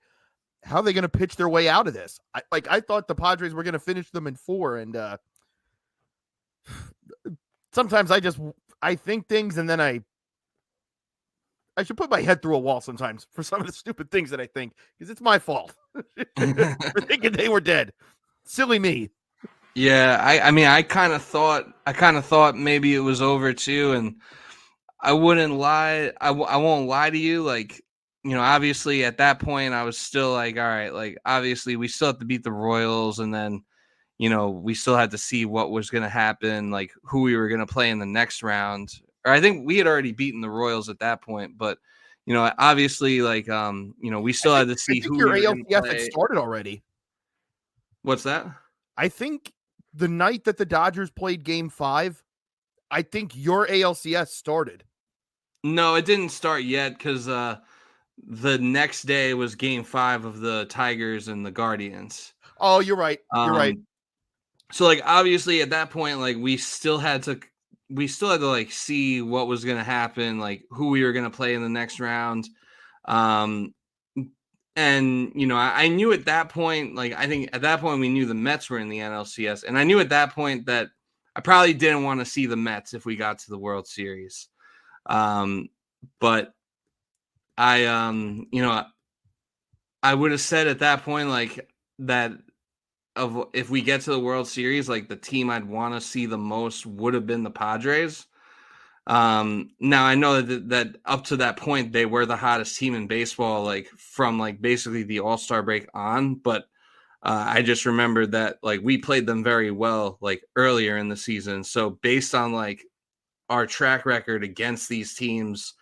how are they going to pitch their way out of this? I thought the Padres were going to finish them in 4. And sometimes I think things and then I should put my head through a wall sometimes for some of the stupid things that I think because it's my fault for thinking they were dead. Silly me. Yeah, I mean, I kind of thought maybe it was over too, and I wouldn't lie. I won't lie to you. Like, obviously at that point, I was still like, all right, like obviously we still have to beat the Royals, and then, we still had to see what was going to happen, like who we were going to play in the next round. Or I think we had already beaten the Royals at that point, but obviously, like, we still had to see who your we were going to ALCS play. had started already. What's that? I think the night that the Dodgers played Game 5, I think your ALCS started. No, it didn't start yet because the next day was Game 5 of the Tigers and the Guardians. Oh, you're right. You're right. So, like, obviously at that point, like, we still had to like see what was going to happen, like who we were going to play in the next round. And I knew at that point, like, I think at that point we knew the Mets were in the NLCS, and I knew at that point that I probably didn't want to see the Mets if we got to the World Series. But I I would have said at that point, like, that if we get to the World Series, like, the team I'd want to see the most would have been the Padres. Now I know that up to that point they were the hottest team in baseball, like from like basically the All-Star break on, but I just remembered that like we played them very well like earlier in the season. So based on like our track record against these teams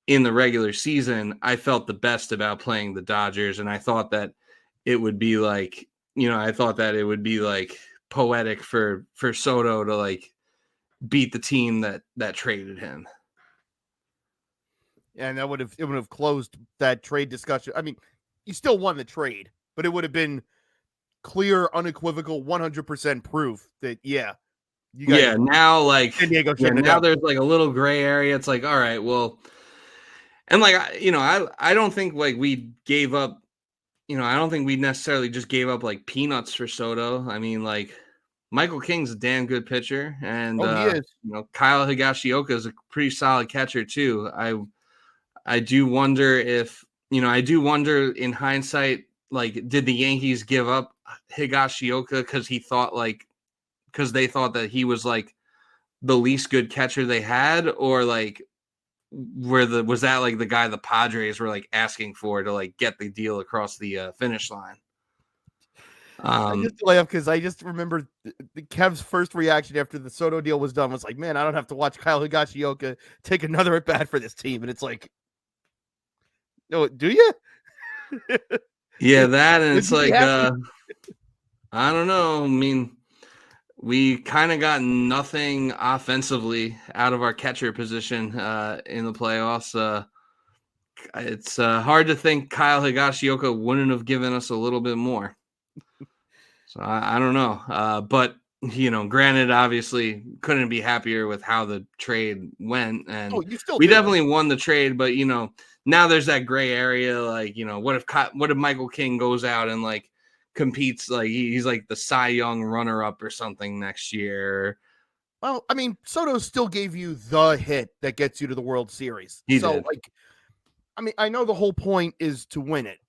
in the regular season, I felt the best about playing the Dodgers, and I thought that it would be like, poetic for Soto to like beat the team that traded him. And it would have closed that trade discussion. I mean, you still won the trade, but it would have been clear, unequivocal, 100% proof that you guys Yeah, now like San Diego yeah, shouldn't have now done. there's like a little gray area. It's like, all right, well, and like I don't think like we gave up. I don't think we necessarily just gave up like peanuts for Soto. I mean, like Michael King's a damn good pitcher, and Oh, he is. Kyle Higashioka is a pretty solid catcher too. I do wonder if I do wonder in hindsight, like, did the Yankees give up Higashioka because they thought that he was like the least good catcher they had, or like was that like the guy the Padres were like asking for to like get the deal across the finish line? I just laugh because I just remember the Kev's first reaction after the Soto deal was done was like, man, I don't have to watch Kyle Higashioka take another at bat for this team. And it's like, no, do you? Yeah, that, and Would it's you be like happy? I don't know. I mean, we kind of got nothing offensively out of our catcher position in the playoffs. It's hard to think Kyle Higashioka wouldn't have given us a little bit more. So I don't know. But, granted, obviously couldn't be happier with how the trade went. And Oh, you still we do. definitely won the trade. But, now there's that gray area. Like, what if Michael King goes out and like competes, like he's like the Cy Young runner-up or something next year? Well, I mean, Soto still gave you the hit that gets you to the World Series. He So, did. like, I mean, I know the whole point is to win it,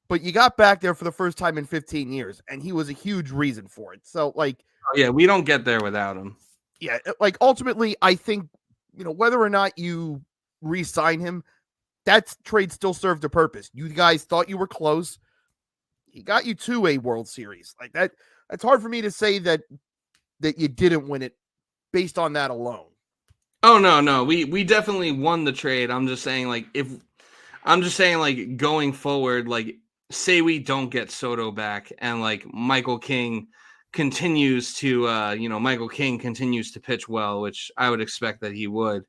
but you got back there for the first time in 15 years, and he was a huge reason for it. So, like, Oh, yeah, we don't get there without him. yeah, like ultimately, I think, whether or not you re-sign him, that trade still served a purpose. You guys thought you were close. He got you to a World Series. Like that. It's hard for me to say that you didn't win it based on that alone. Oh, no. We definitely won the trade. I'm just saying, like, going forward, like, say we don't get Soto back and like Michael King continues to pitch well, which I would expect that he would.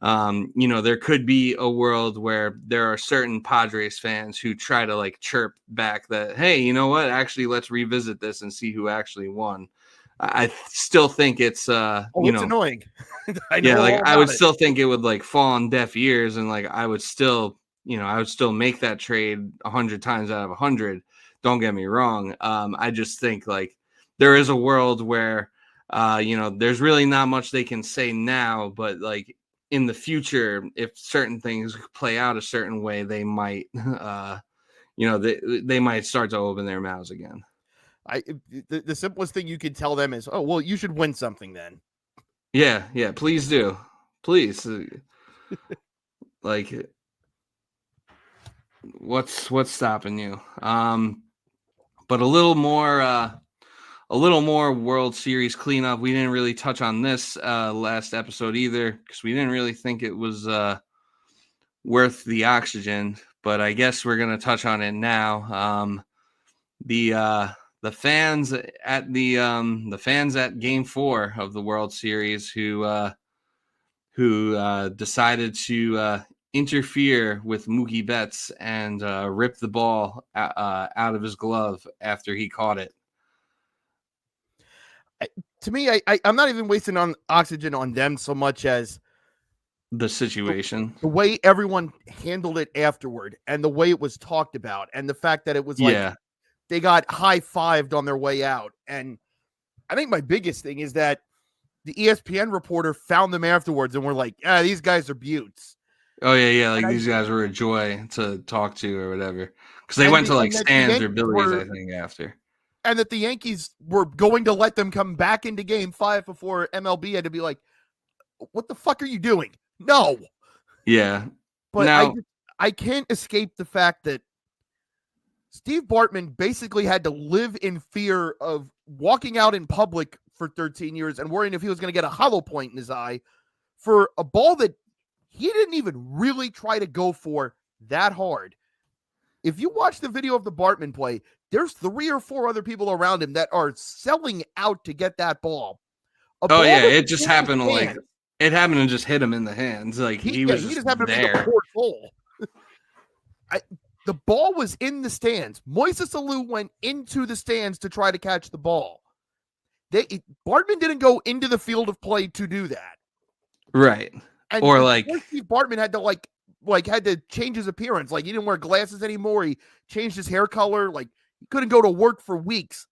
There could be a world where there are certain Padres fans who try to like chirp back that, hey, you know what? Actually, let's revisit this and see who actually won. I still think it's It's annoying. I know yeah, like all I would about it. still think it would like fall on deaf ears, and like I would still make that trade 100 times out of 100. Don't get me wrong. I just think like there is a world where there's really not much they can say now, but like in the future, if certain things play out a certain way, they might they might start to open their mouths again. The simplest thing you could tell them is, oh, well, you should win something then. Yeah, please do. Please. Like, what's stopping you? But a little more World Series cleanup. We didn't really touch on this last episode either because we didn't really think it was worth the oxygen, but I guess we're going to touch on it now. The fans at the fans at Game 4 of the World Series who decided to interfere with Mookie Betts and rip the ball out of his glove after he caught it. To me, I'm not even wasting on oxygen on them so much as The situation. the way everyone handled it afterward and the way it was talked about and the fact that it was like they got high-fived on their way out. And I think my biggest thing is that the ESPN reporter found them afterwards and were like, these guys are buttes. Oh, yeah. Like, these guys were a joy to talk to or whatever. Because they went to, like, Stan's or Billy's, I think, after. And that the Yankees were going to let them come back into Game 5 before MLB had to be like, what the fuck are you doing? No. Yeah. But now, I can't escape the fact that Steve Bartman basically had to live in fear of walking out in public for 13 years and worrying if he was going to get a hollow point in his eye for a ball that he didn't even really try to go for that hard. If you watch the video of the Bartman play, there's 3 or 4 other people around him that are selling out to get that ball. It just happened to it happened to just hit him in the hands. Like he was just happened there. to be the fourth hole. The ball was in the stands. Moises Alou went into the stands to try to catch the ball. Bartman didn't go into the field of play to do that. Right. And Or like Steve Bartman had to like had to change his appearance. Like he didn't wear glasses anymore. He changed his hair color. Like he couldn't go to work for weeks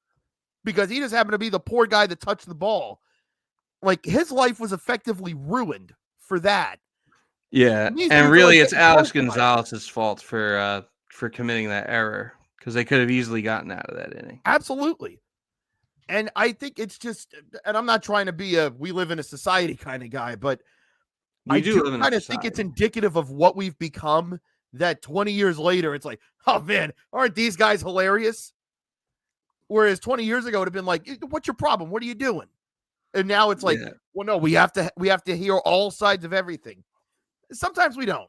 because he just happened to be the poor guy that touched the ball. Like his life was effectively ruined for that. yeah, And these and dudes are really like it's getting Alex broken by it. Gonzalez's fault for committing that error because they could have easily gotten out of that inning. Absolutely. And I think it's just, and I'm not trying to be a we live in a society kind of guy, but I We do do live in a kind of think it's society. indicative of what we've become that 20 years later, it's like, oh man, aren't these guys hilarious? Whereas 20 years ago, it would have been like, what's your problem? What are you doing? And now it's like, Yeah. well, no, we have to hear all sides of everything. Sometimes we don't.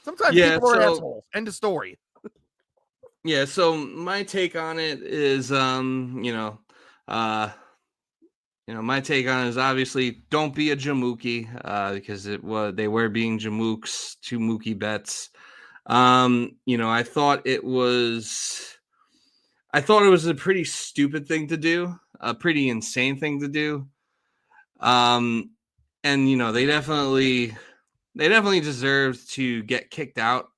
Sometimes Yeah, people are so assholes. End of story. yeah, so my take on it is my take on it is obviously don't be a Jamuki because they were being Jamooks to Mookie Betts. I thought it was a pretty stupid thing to do, a pretty insane thing to do. And they definitely deserved to get kicked out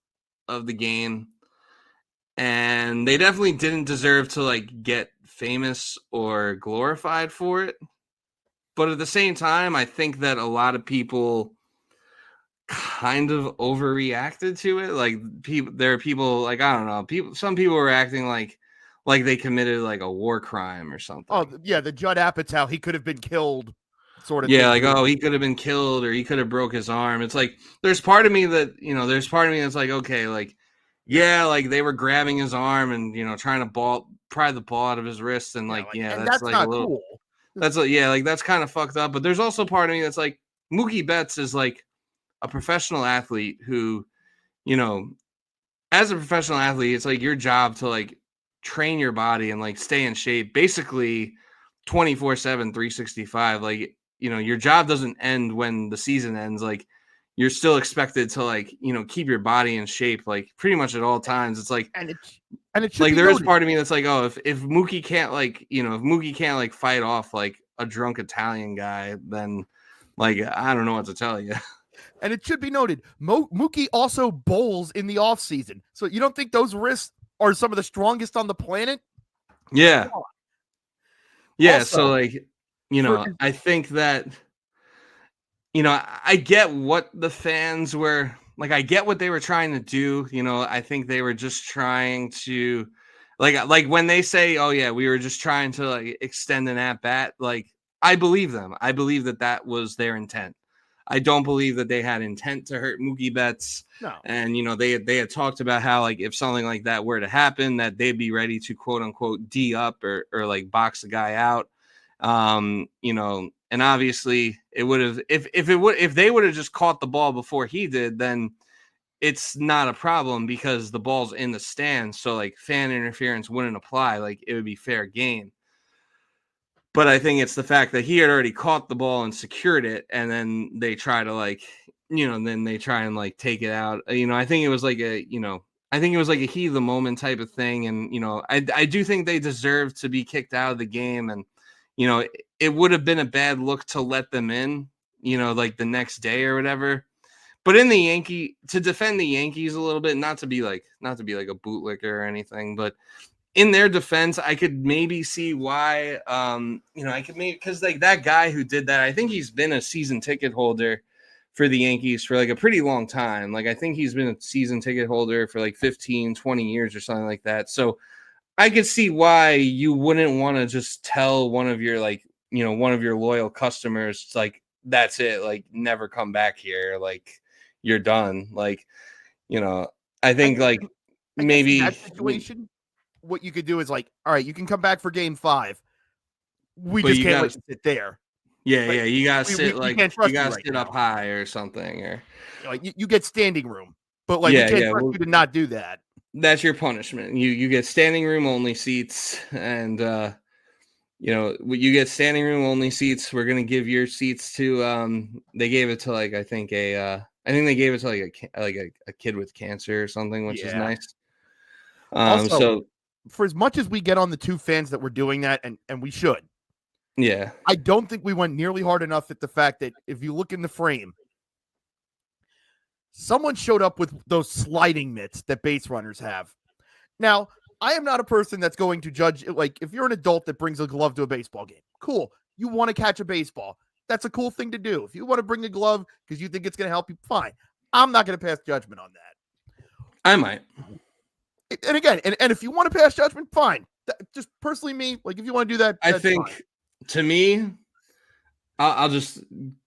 of the game. And they definitely didn't deserve to like get famous or glorified for it. But at the same time, I think that a lot of people kind of overreacted to it. Like there are people like I don't know, some people were acting like they committed like a war crime or Oh, something. yeah, the Judd Apatow, he could have been killed sort of Yeah, thing. like oh, he could have been killed or he could have broke his arm. It's like there's part of me that's like okay, like yeah, like they were grabbing his arm and trying to pry the ball out of his wrist and Yeah, like like, yeah, and that's that's like a not little cool. that's like yeah, like that's kind of fucked up. But there's also part of me that's like Mookie Betts is like a professional athlete who, you know, as a professional athlete, it's like your job to like train your body and like stay in shape basically 24/7, 365. Like, your job doesn't end when the season ends. Like, you're still expected to like, keep your body in shape like pretty much at all times. It's And it should like be there is noted. part of me that's like, oh, if Mookie can't like, if Mookie can't like fight off like a drunk Italian guy, then like I don't know what to tell you. And it should be noted, Mookie also bowls in the offseason. So you don't think those wrists are some of the strongest on the planet? Yeah. Yeah. So Also, like, for I think that I get what the fans were like. I get what they were trying to do. I think they were just trying to, like when they say, "Oh yeah, we were just trying to like extend an at bat." Like I believe them. I believe that that was their intent. I don't believe that they had intent to hurt Mookie Betts. no. And they had talked about how like if something like that were to happen, that they'd be ready to quote unquote D up or like box the guy out. And obviously it would have if they would have just caught the ball before he did, then it's not a problem because the ball's in the stands. So like fan interference wouldn't apply. Like it would be fair game. But I think it's the fact that he had already caught the ball and secured it, and then they try to like, then they try and like take it out. I think it was like a heat of the moment type of thing, and I do think they deserve to be kicked out of the game, and it would have been a bad look to let them in, like the next day or whatever. But in to defend the Yankees a little bit, not to be like a bootlicker or anything, but in their defense, I could maybe see why, I could maybe because like that guy who did that, I think he's been a season ticket holder for the Yankees for like a pretty long time. Like I think he's been a season ticket holder for like 15, 20 years or something like that. So I could see why you wouldn't want to just tell one of your like, one of your loyal customers, like, that's it, like never come back here, like you're done. Like, I I think guess like I guess in maybe that situation, what you could do is like, all right, you can come back for game 5. We but just you can't gotta let you sit there. yeah, Like you gotta we like can't you trust you gotta right sit up now. high or something or Like you get standing room, but like we yeah, can't yeah. trust Well, you to not do that. that's your punishment. You get standing room only seats and you get standing room only seats. We're gonna give your seats to. They gave it to like I think they gave it to like a kid with cancer or something, which is Yeah. nice. Also, So for as much as we get on the two fans that were doing that, and we should, yeah, I don't think we went nearly hard enough at the fact that if you look in the frame, someone showed up with those sliding mitts that base runners have. Now, I am not a person that's going to judge, like, if you're an adult that brings a glove to a baseball game, cool. You want to catch a baseball. That's a cool thing to do. If you want to bring a glove because you think it's going to help you, fine. I'm not going to pass judgment on that. I might. And again, and if you want to pass judgment, fine. Just personally, me, like, if you want to do that, I that's think fine. to me, I'll just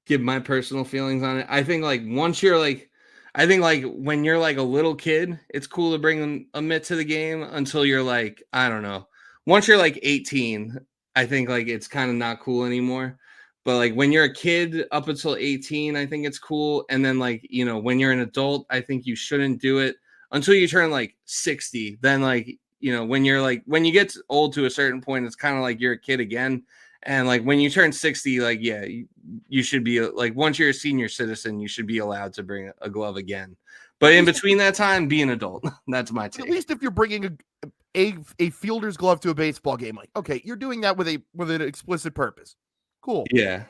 give my personal feelings on it. I think like once you're like, I think like when you're like a little kid, it's cool to bring a mitt to the game until you're like, I don't know. Once you're like 18, I think like it's kind of not cool anymore. But like when you're a kid up until 18, I think it's cool. And then like, when you're an adult, I think you shouldn't do it until you turn like 60. Then like, when you're like, when you get old to a certain point, it's kind of like you're a kid again. And like when you turn 60, like, yeah, you should be like, once you're a senior citizen, you should be allowed to bring a glove again. But in between that time, be an adult. That's my take. At least if you're bringing a fielder's glove to a baseball game, like, okay, you're doing that with an explicit purpose. Cool. Yeah.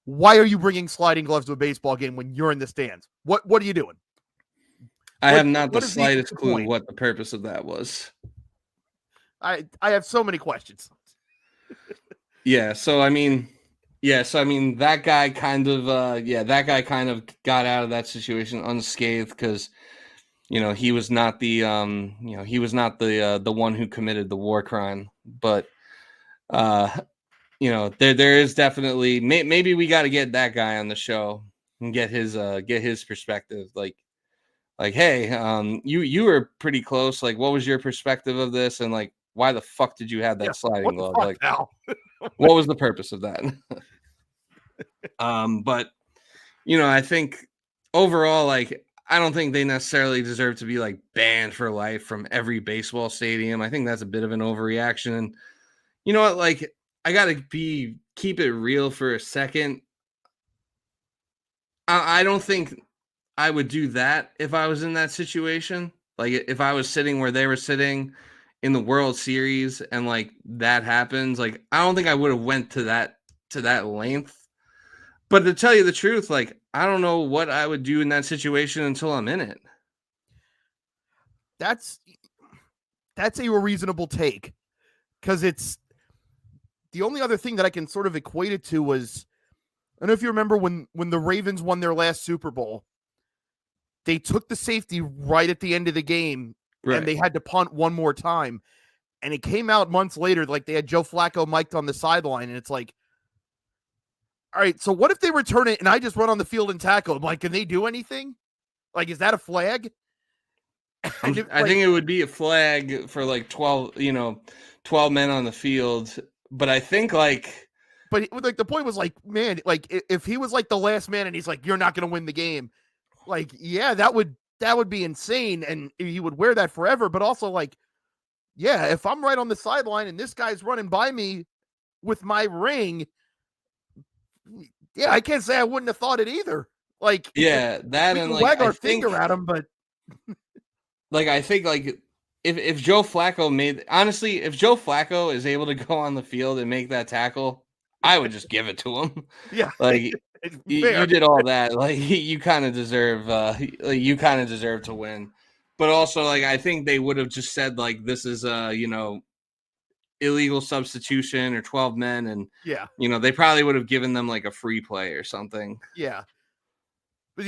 Why are you bringing sliding gloves to a baseball game when you're in the stands? What are you doing? I have not the what is the slightest clue point? what the purpose of that was. I have so many questions. Yeah. So, I mean, that guy kind of, got out of that situation unscathed because, he was not the, the one who committed the war crime. But, there is definitely, maybe we got to get that guy on the show and get his perspective. Like, hey, you were pretty close. Like, what was your perspective of this? And like, why the fuck did you have that sliding What the glove? fuck Like, now? what was the purpose of that? But I think overall, like, I don't think they necessarily deserve to be like banned for life from every baseball stadium. I think that's a bit of an overreaction. And you know what? Like, I gotta keep it real for a second. I don't think I would do that if I was in that situation. Like if I was sitting where they were sitting in the World Series and like that happens, like I don't think I would have went to that length. But to tell you the truth, like I don't know what I would do in that situation until I'm in it. That's a reasonable take, because it's the only other thing that I can sort of equate it to was, I don't know if you remember when the Ravens won their last Super Bowl, they took the safety right at the end of the game, Right. and they had to punt one more time. And it came out months later, like they had Joe Flacco mic'd on the sideline, and it's like, all right, so what if they return it and I just run on the field and tackle? I'm like, can they do anything? Like, is that a flag? I think it would be a flag for like 12 men on the field. But I think but like the point was like, man, like if he was like the last man and he's like, you're not going to win the game. Like, yeah, that would be insane. And he would wear that forever. But also like, yeah, if I'm right on the sideline and this guy's running by me with my ring, yeah, I can't say I wouldn't have thought it either. Like, yeah, that we and can like wag I our think finger at him, but like I think like if Joe Flacco if Joe Flacco is able to go on the field and make that tackle, I would just give it to him. yeah, Like you did all that. Like you kind of deserve to win. But also like I think they would have just said like this is illegal substitution or 12 men and yeah, they probably would have given them like a free play or something. yeah.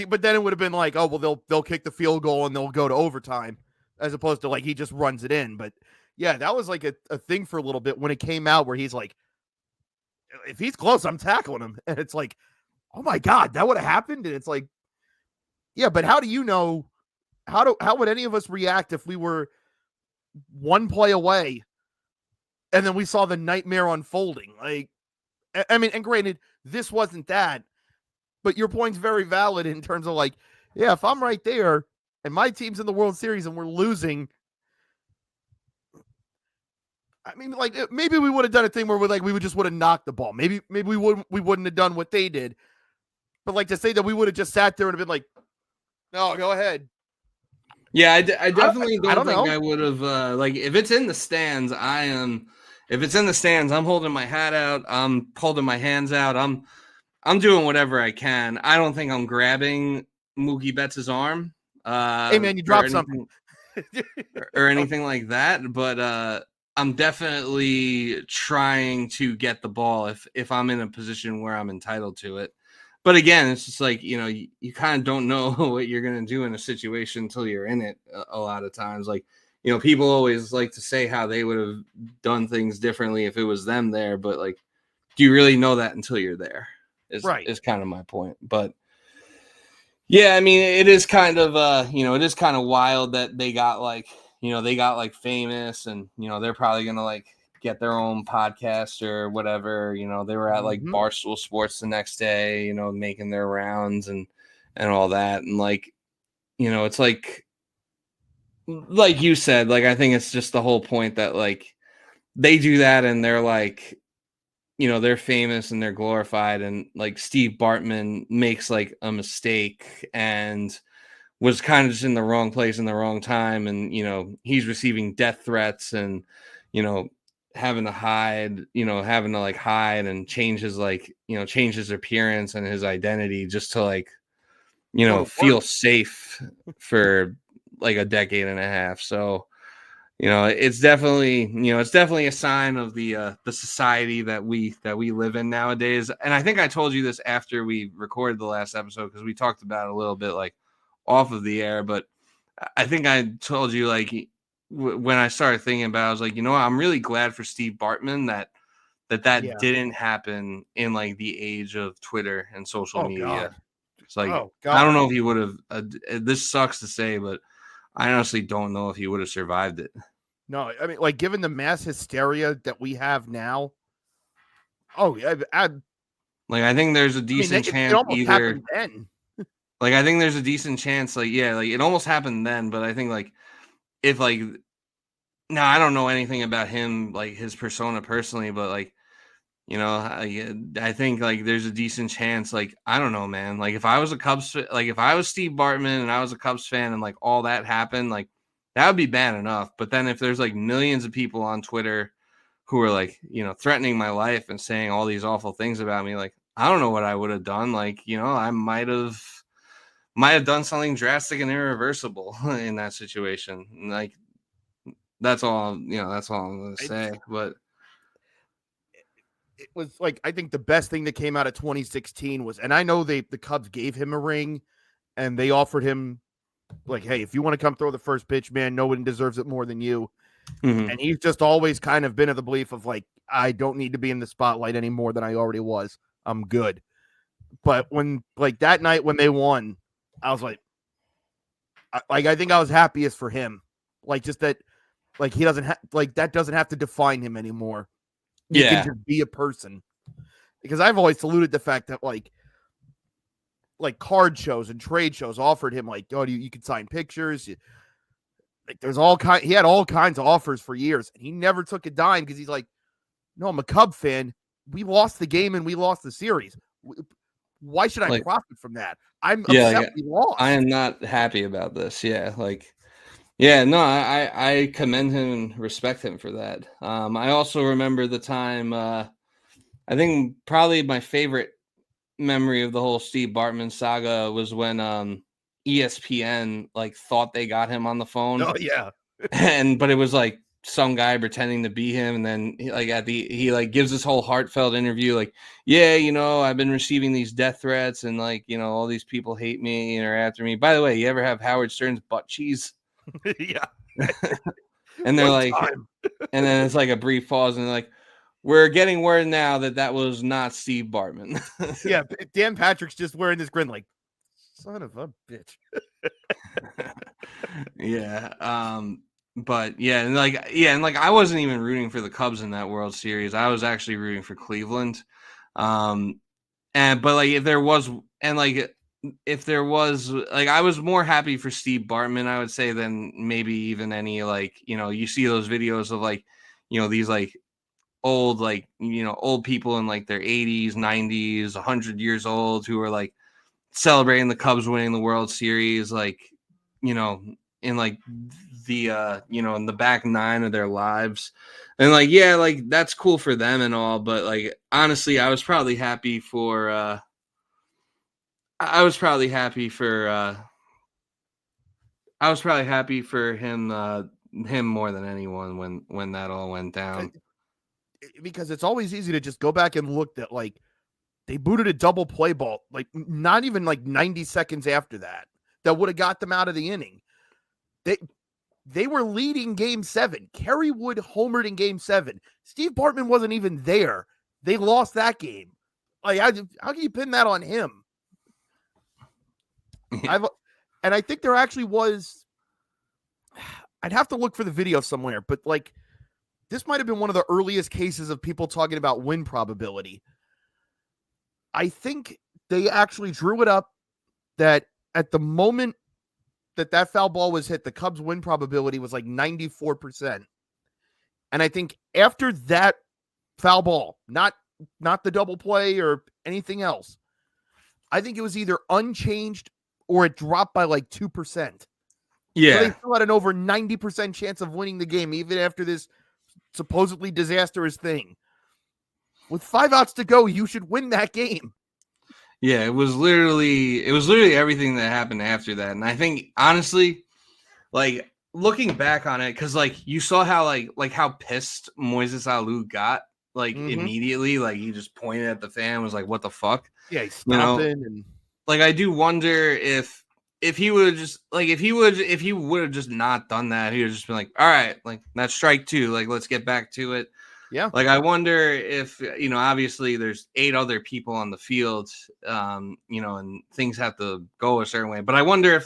But then it would have been like, oh well, they'll kick the field goal and they'll go to overtime, as opposed to like he just runs it in. But yeah, that was like a thing for a little bit when it came out where he's like, if he's close, I'm tackling him, and it's like, oh my god, that would have happened. And it's like, yeah, but how do you know? How would any of us react if we were one play away and then we saw the nightmare unfolding? Like, I mean, and granted, this wasn't that. But your point's very valid in terms of like, yeah, if I'm right there and my team's in the World Series and we're losing, I mean, like maybe we would have done a thing where we would just would have knocked the ball. Maybe we wouldn't have done what they did. But like to say that we would have just sat there and been like, no, go ahead. Yeah, I definitely I don't don't think know. I would have like if it's in the stands, I am. If it's in the stands, I'm holding my hat out. I'm holding my hands out. I'm doing whatever I can. I don't think I'm grabbing Mookie Betts' arm Hey man, you or dropped something. anything or anything like that. But I'm definitely trying to get the ball if I'm in a position where I'm entitled to it. But again, it's just like, you kind of don't know what you're going to do in a situation until you're in it a lot of times. Like, people always like to say how they would have done things differently if it was them there. But like, do you really know that until you're there Right. is kind of my point. But yeah, I mean, it is kind of, it is kind of wild that they got like famous and, they're probably going to like get their own podcast or whatever. They were at like Barstool Sports the next day, making their rounds and all that. And like, it's like you said, like, I think it's just the whole point that like they do that and they're like, they're famous and they're glorified. And like Steve Bartman makes like a mistake and was kind of just in the wrong place in the wrong time. And, he's receiving death threats and, having to hide, having to like hide and change his change his appearance and his identity just to like, Go to feel work. safe for like a decade and a half. So, it's definitely a sign of the society that we live in nowadays. And I think I told you this after we recorded the last episode because we talked about it a little bit like off of the air. But I think I told you like when I started thinking about it, I was like, I'm really glad for Steve Bartman that Yeah. didn't happen in like the age of Twitter and social Oh media. God. It's like Oh I don't God. know if he would have. This sucks to say, but I honestly don't know if he would have survived it. No, I mean, like, given the mass hysteria that we have now, oh yeah, Like I think there's a I mean, decent it chance almost either. happened then. Like I think there's a decent chance. Like yeah, like it almost happened then, but I think like if like now I don't know anything about him, like his persona personally, but like I think like there's a decent chance. Like I don't know, man. Like if I was a like if I was Steve Bartman and I was a Cubs fan and like all that happened, like that would be bad enough. But then if there's like millions of people on Twitter who are like threatening my life and saying all these awful things about me, like I don't know what I would have done. Like I might have done something drastic and irreversible in that situation. Like that's all that's all I'm gonna say. It's But it was like I think the best thing that came out of 2016 was, and I know the Cubs gave him a ring, and they offered him like, hey, if you want to come throw the first pitch, man, no one deserves it more than you. mhm. And he's just always kind of been of the belief of like, I don't need to be in the spotlight any more than I already was. I'm good. But when like that night when they won, I was like, I think I was happiest for him. Like just that, like he doesn't like that doesn't have to define him anymore. He can Yeah, just be a person. Because I've always saluted the fact that like card shows and trade shows offered him like, oh, you could sign pictures. Like there's he had all kinds of offers for years, and he never took a dime because he's like, no, I'm a Cub fan. We lost the game and we lost the series. Why should I like profit from that? I'm yeah, upset like we I lost. am not happy about this. Yeah, like yeah, no, I commend him and respect him for that. I also remember the time. I think probably my favorite memory of the whole Steve Bartman saga was when ESPN like thought they got him on the phone, Oh yeah. but it was like some guy pretending to be him, and then he like gives this whole heartfelt interview like, yeah, I've been receiving these death threats and like all these people hate me and are after me. By the way, you ever have Howard Stern's butt cheese? Yeah. And they're One like, time. and then it's like a brief pause, and they're like, we're getting word now that was not Steve Bartman. Yeah, Dan Patrick's just wearing this grin like, son of a bitch. Yeah. But yeah, and like I wasn't even rooting for the Cubs in that World Series. I was actually rooting for Cleveland. But like if there was like I was more happy for Steve Bartman, I would say, than maybe even any like, you see those videos of like, these like old, like, old people in like their 80s, 90s, 100 years old who are like celebrating the Cubs winning the World Series, like, in like the in the back nine of their lives. And like, yeah, like that's cool for them and all, but like honestly, I was probably happy for him more than anyone when that all went down. Because it's always easy to just go back and look at, like, they booted a double play ball, like not even like 90 seconds after that would have got them out of the inning. They were leading game 7. Kerry Wood homered in game 7. Steve Bartman wasn't even there. They lost that game. Like, how can you pin that on him? And I think there actually was, I'd have to look for the video somewhere, but like, this might have been one of the earliest cases of people talking about win probability. I think they actually drew it up that at the moment that foul ball was hit, the Cubs win probability was like 94%. And I think after that foul ball, not the double play or anything else, I think it was either unchanged or it dropped by like 2%. Yeah. So they still had an over 90% chance of winning the game, even after this supposedly disastrous thing. With 5 outs to go, you should win that game. Yeah, it was literally everything that happened after that. And I think honestly, like looking back on it, because like you saw how like how pissed Moises Alou got, like immediately, like he just pointed at the fan, was like, "What the fuck?" Yeah, he's stopping, and like I do wonder if he would have just like if he would have just not done that, he would have just been like, "All right, like that's strike 2, like let's get back to it." Yeah. Like, I wonder if, obviously there's 8 other people on the field, and things have to go a certain way. But I wonder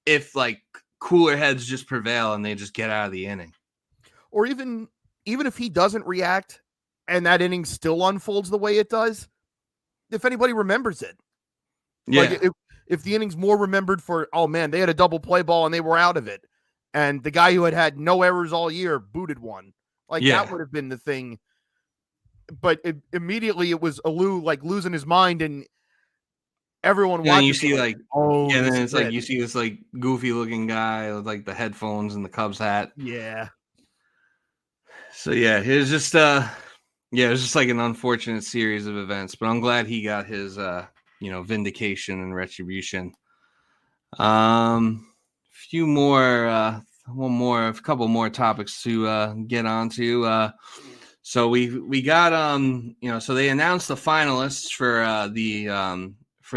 if cooler heads just prevail and they just get out of the inning. Or even if he doesn't react and that inning still unfolds the way it does, if anybody remembers it. Yeah. Like, if the inning's more remembered for, oh man, they had a double play ball and they were out of it, and the guy who had no errors all year booted one. Like, that would have been the thing. But immediately it was Alou, like, losing his mind, and everyone watching. You see, like, oh, and then it's like you see this like goofy looking guy with like the headphones and the Cubs hat. Yeah. So yeah, it was just it was just like an unfortunate series of events. But I'm glad he got his vindication and retribution. A couple more topics to get onto. So we got so they announced the finalists for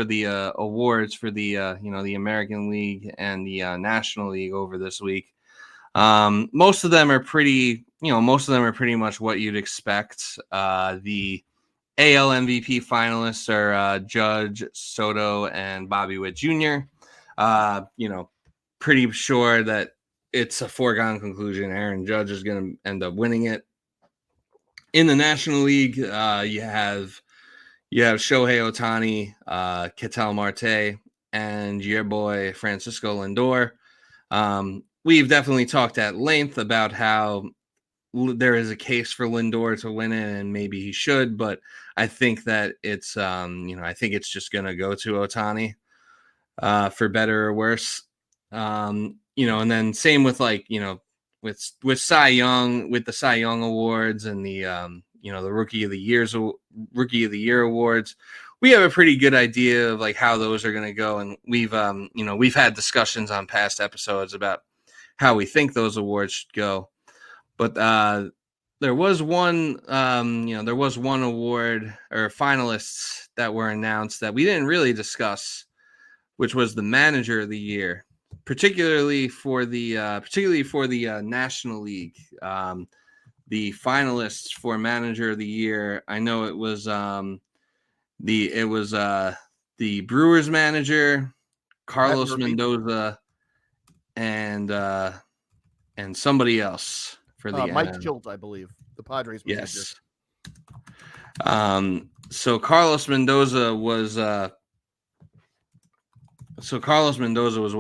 the awards for the the American League and the National League over this week. Most of them are pretty much what you'd expect. The AL MVP finalists are Judge, Soto, and Bobby Witt Jr. Pretty sure that it's a foregone conclusion. Aaron Judge is going to end up winning it. In the National League, you have Shohei Ohtani, Ketel Marte, and your boy Francisco Lindor. We've definitely talked at length about how there is a case for Lindor to win it, and maybe he should, but I think that it's just going to go to Ohtani, for better or worse. And then same with with Cy Young, with the Cy Young awards and the the Rookie of the Year awards. We have a pretty good idea of like how those are going to go, and we've had discussions on past episodes about how we think those awards should go. But there was one award or finalists that were announced that we didn't really discuss, which was the Manager of the Year, particularly for the National League. The finalists for Manager of the Year, I know it was the Brewers manager, Carlos Mendoza, and somebody else for the Mike Shildt, I believe, the Padres manager. Yes. So Carlos Mendoza was one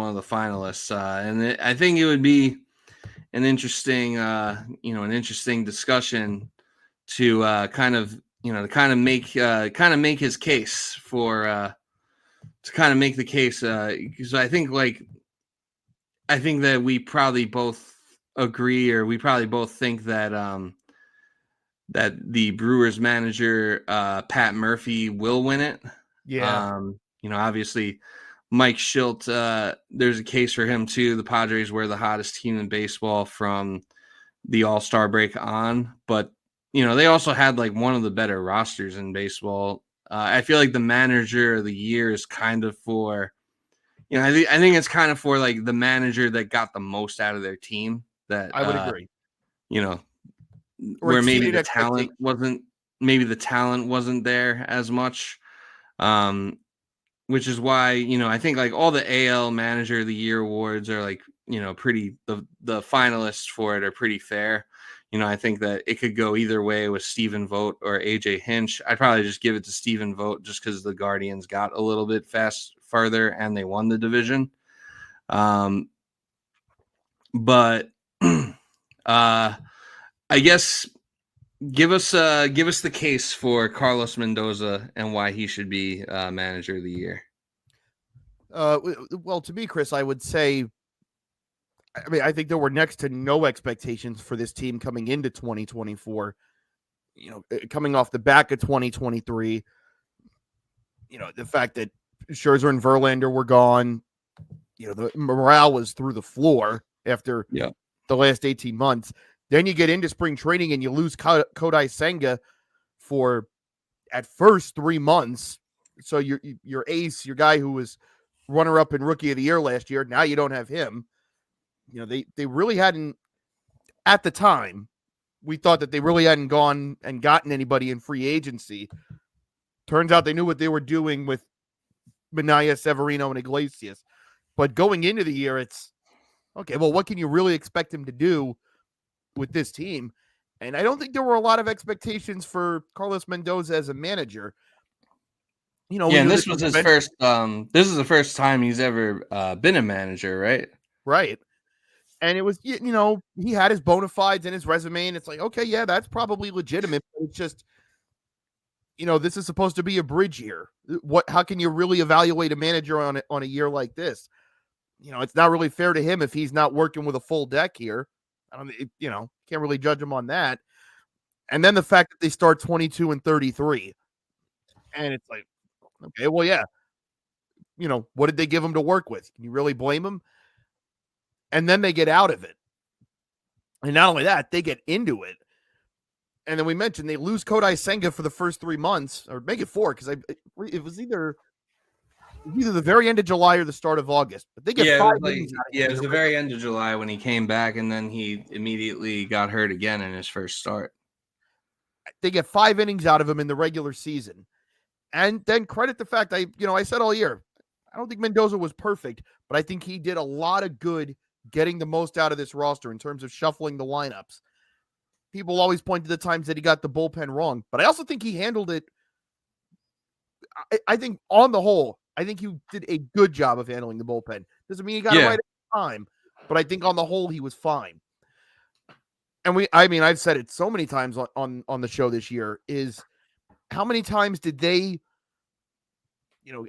of the finalists, and I think it would be an interesting an interesting discussion to kind of make his case for to kind of make the case because I think that we probably both agree, or we probably both think that that the Brewers manager Pat Murphy will win it. Yeah. Obviously Mike Schilt, there's a case for him too. The Padres were the hottest team in baseball from the All-Star break on, but they also had like one of the better rosters in baseball. I feel like the manager of the year is kind of for, I think it's kind of for like the manager that got the most out of their team. That I would agree. you know, Or where exceeded expectations. maybe the talent wasn't there as much. Which is why, I think like all the AL Manager of the Year awards are like, pretty, the finalists for it are pretty fair. I think that it could go either way with Stephen Vogt or AJ Hinch. I'd probably just give it to Stephen Vogt just because the Guardians got a little bit further and they won the division. But I guess give us the case for Carlos Mendoza and why he should be Manager of the Year. Well, to me, Chris, I would say, I think there were next to no expectations for this team coming into 2024. Coming off the back of 2023, the fact that Scherzer and Verlander were gone, the morale was through the floor after the last 18 months. Then you get into spring training and you lose Kodai Senga for at first 3 months. So your ace, your guy who was runner-up in Rookie of the Year last year, now you don't have him. They really hadn't, at the time, we thought that they really hadn't gone and gotten anybody in free agency. Turns out they knew what they were doing with Minaya, Severino, and Iglesias. But going into the year, it's, okay, well, what can you really expect him to do with this team? And I don't think there were a lot of expectations for Carlos Mendoza as a manager. And this was his first. This is the first time he's ever been a manager, right? Right. And it was, he had his bona fides in his resume, and it's like, okay, yeah, that's probably legitimate. But it's just, this is supposed to be a bridge year. How can you really evaluate a manager on a year like this? It's not really fair to him if he's not working with a full deck here. Can't really judge him on that. And then the fact that they start 22-33, and it's like, okay, well, yeah, what did they give him to work with? Can you really blame him? And then they get out of it. And not only that, they get into it. And then we mentioned they lose Kodai Senga for the first 3 months, or make it 4, because it was either the very end of July or the start of August. But they get 5 innings out of him. It was the very end of July when he came back, and then he immediately got hurt again in his first start. They get 5 innings out of him in the regular season. And then credit the fact I said all year, I don't think Mendoza was perfect, but I think he did a lot of good getting the most out of this roster in terms of shuffling the lineups. People always point to the times that he got the bullpen wrong, but I also think he handled it. I think on the whole, I think he did a good job of handling the bullpen. Doesn't mean he got it right at the time, but I think on the whole, he was fine. And I've said it so many times on the show this year, is how many times did they,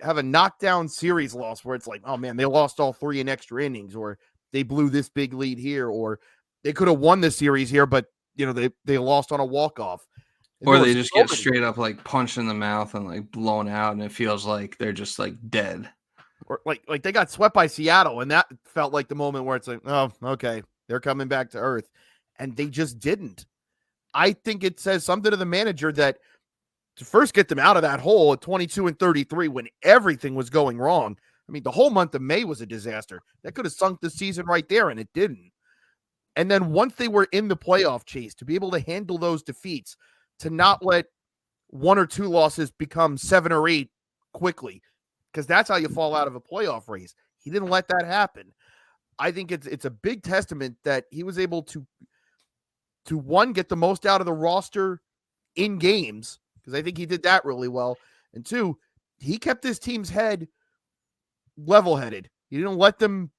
have a knockdown series loss where it's like, oh man, they lost all 3 in extra innings, or they blew this big lead here, or they could have won the series here, but they lost on a walk-off. Or they just get straight up like punched in the mouth and like blown out, and it feels like they're just like dead. Or like they got swept by Seattle, and that felt like the moment where it's like, oh, okay, they're coming back to earth. And they just didn't. I think it says something to the manager that to first get them out of that hole at 22-33 when everything was going wrong. I mean, the whole month of May was a disaster. That could have sunk the season right there, and it didn't. And then once they were in the playoff chase, to be able to handle those defeats, to not let 1 or 2 losses become 7 or 8 quickly, because that's how you fall out of a playoff race. He didn't let that happen. I think it's a big testament that he was able to one, get the most out of the roster in games, because I think he did that really well. And 2, he kept his team's head level-headed. He didn't let them,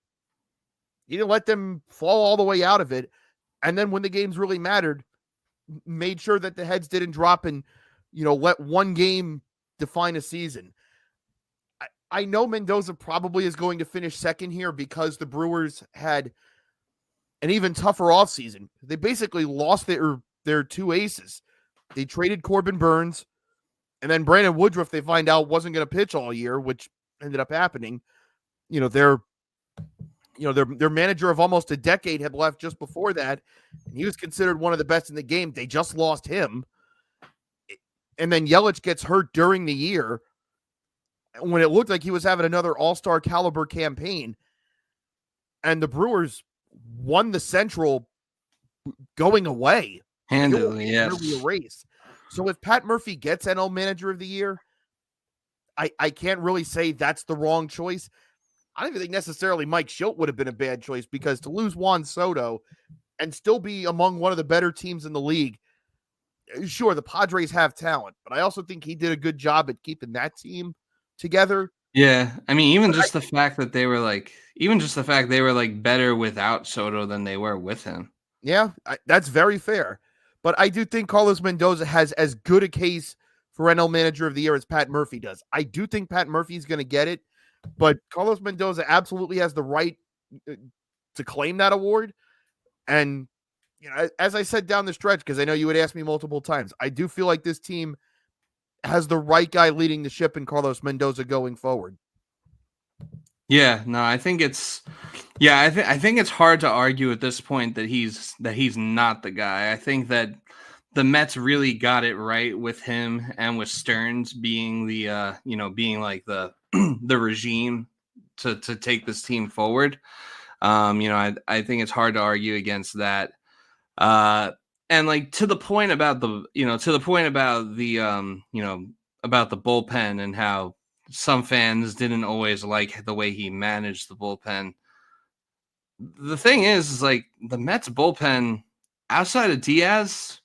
He didn't let them fall all the way out of it. And then when the games really mattered, made sure that the heads didn't drop and, let one game define a season. I know Mendoza probably is going to finish second here because the Brewers had an even tougher offseason. They basically lost their two aces. They traded Corbin Burns, and then Brandon Woodruff, they find out, wasn't going to pitch all year, which ended up happening. Their manager of almost a decade had left just before that, and he was considered one of the best in the game. They just lost him. And then Yelich gets hurt during the year when it looked like he was having another all-star caliber campaign. And the Brewers won the Central going away. Handily, yes. Really a race. So if Pat Murphy gets NL Manager of the Year, I can't really say that's the wrong choice. I don't even think necessarily Mike Schilt would have been a bad choice, because to lose Juan Soto and still be among one of the better teams in the league, sure, the Padres have talent, but I also think he did a good job at keeping that team together. Yeah, I mean, even just the fact they were better without Soto than they were with him. Yeah, that's very fair. But I do think Carlos Mendoza has as good a case for NL Manager of the Year as Pat Murphy does. I do think Pat Murphy is going to get it, but Carlos Mendoza absolutely has the right to claim that award. And, as I said down the stretch, because I know you would ask me multiple times, I do feel like this team has the right guy leading the ship in Carlos Mendoza going forward. Yeah, no, I think it's hard to argue at this point that he's not the guy. I think that the Mets really got it right with him and with Stearns being the being like the the regime to take this team forward. I think it's hard to argue against that. And like to the point about the about the bullpen and how some fans didn't always like the way he managed the bullpen. The thing is like the Mets bullpen outside of Diaz,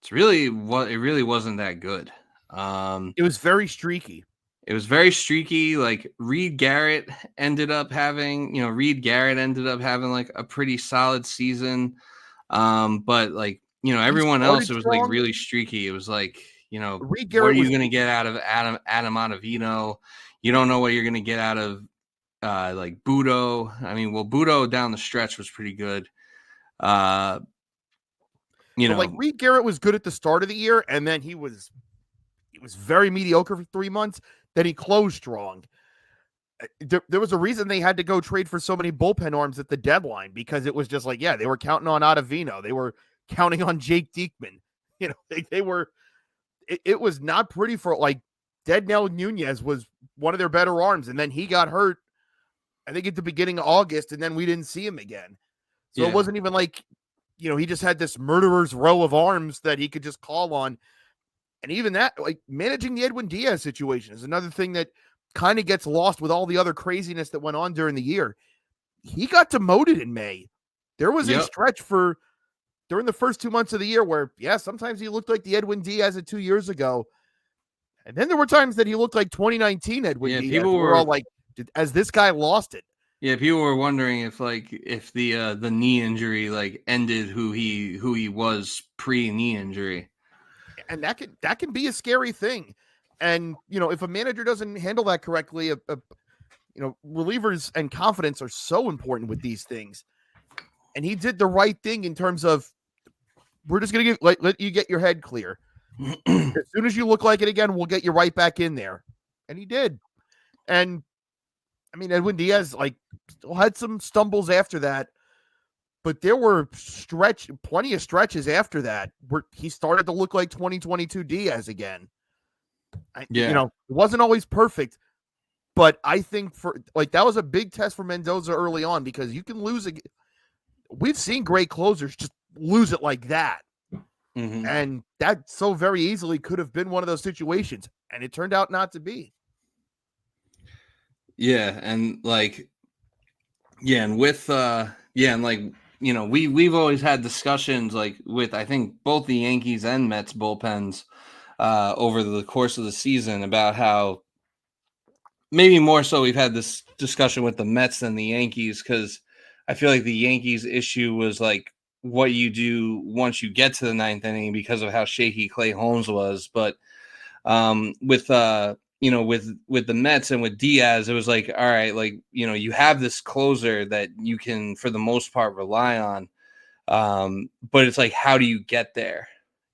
it really wasn't that good. It was very streaky. Like Reed Garrett ended up having like a pretty solid season. But like, everyone else, it was like really streaky. It was like, what are you going to get out of Adam Ottavino? You don't know what you're going to get out of like Budo. I mean, well, Budo down the stretch was pretty good. Like Reed Garrett was good at the start of the year, and then he was very mediocre for 3 months. Then he closed strong. There was a reason they had to go trade for so many bullpen arms at the deadline, because it was just like, they were counting on Ottavino. They were counting on Jake Diekman. They were, it was not pretty for like Dednell Nunez was one of their better arms. And then he got hurt, I think at the beginning of August, and then we didn't see him again. So It wasn't even like, he just had this murderer's row of arms that he could just call on. And even that, like managing the Edwin Diaz situation is another thing that kind of gets lost with all the other craziness that went on during the year. He got demoted in May. There was a stretch during the first 2 months of the year where, sometimes he looked like the Edwin Diaz of 2 years ago. And then there were times that he looked like 2019 Edwin Diaz. People were all like, has this guy lost it? Yeah, people were wondering if the knee injury like ended who he was pre-knee injury. And that can be a scary thing. And, if a manager doesn't handle that correctly, relievers and confidence are so important with these things. And he did the right thing in terms of, we're just going to let you get your head clear. As soon as you look like it again, we'll get you right back in there. And he did. And I mean, Edwin Diaz still had some stumbles after that, but there were plenty of stretches after that where he started to look like 2022 Diaz again. It wasn't always perfect, but I think that was a big test for Mendoza early on, because you can lose it. We've seen great closers just lose it like that. Mm-hmm. And that so very easily could have been one of those situations, and it turned out not to be. Yeah, and we've always had discussions with I think both the Yankees and Mets bullpens over the course of the season about how maybe more so we've had this discussion with the Mets than the Yankees, because I feel like the Yankees' issue was like what you do once you get to the ninth inning because of how shaky Clay Holmes was. But with with the Mets and with Diaz, it was like, all right, like, you have this closer that you can for the most part rely on. But it's like, how do you get there?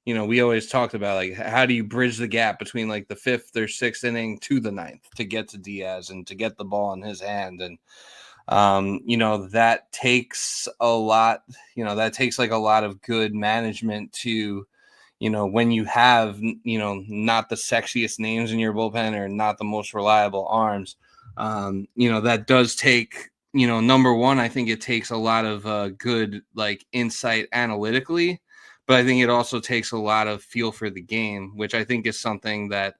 We always talked about like how do you bridge the gap between like the fifth or sixth inning to the ninth to get to Diaz and to get the ball in his hand. And that takes a lot, that takes like a lot of good management to, when you have, not the sexiest names in your bullpen or not the most reliable arms, that does take, number one, I think it takes a lot of good like insight analytically, but I think it also takes a lot of feel for the game, which I think is something that,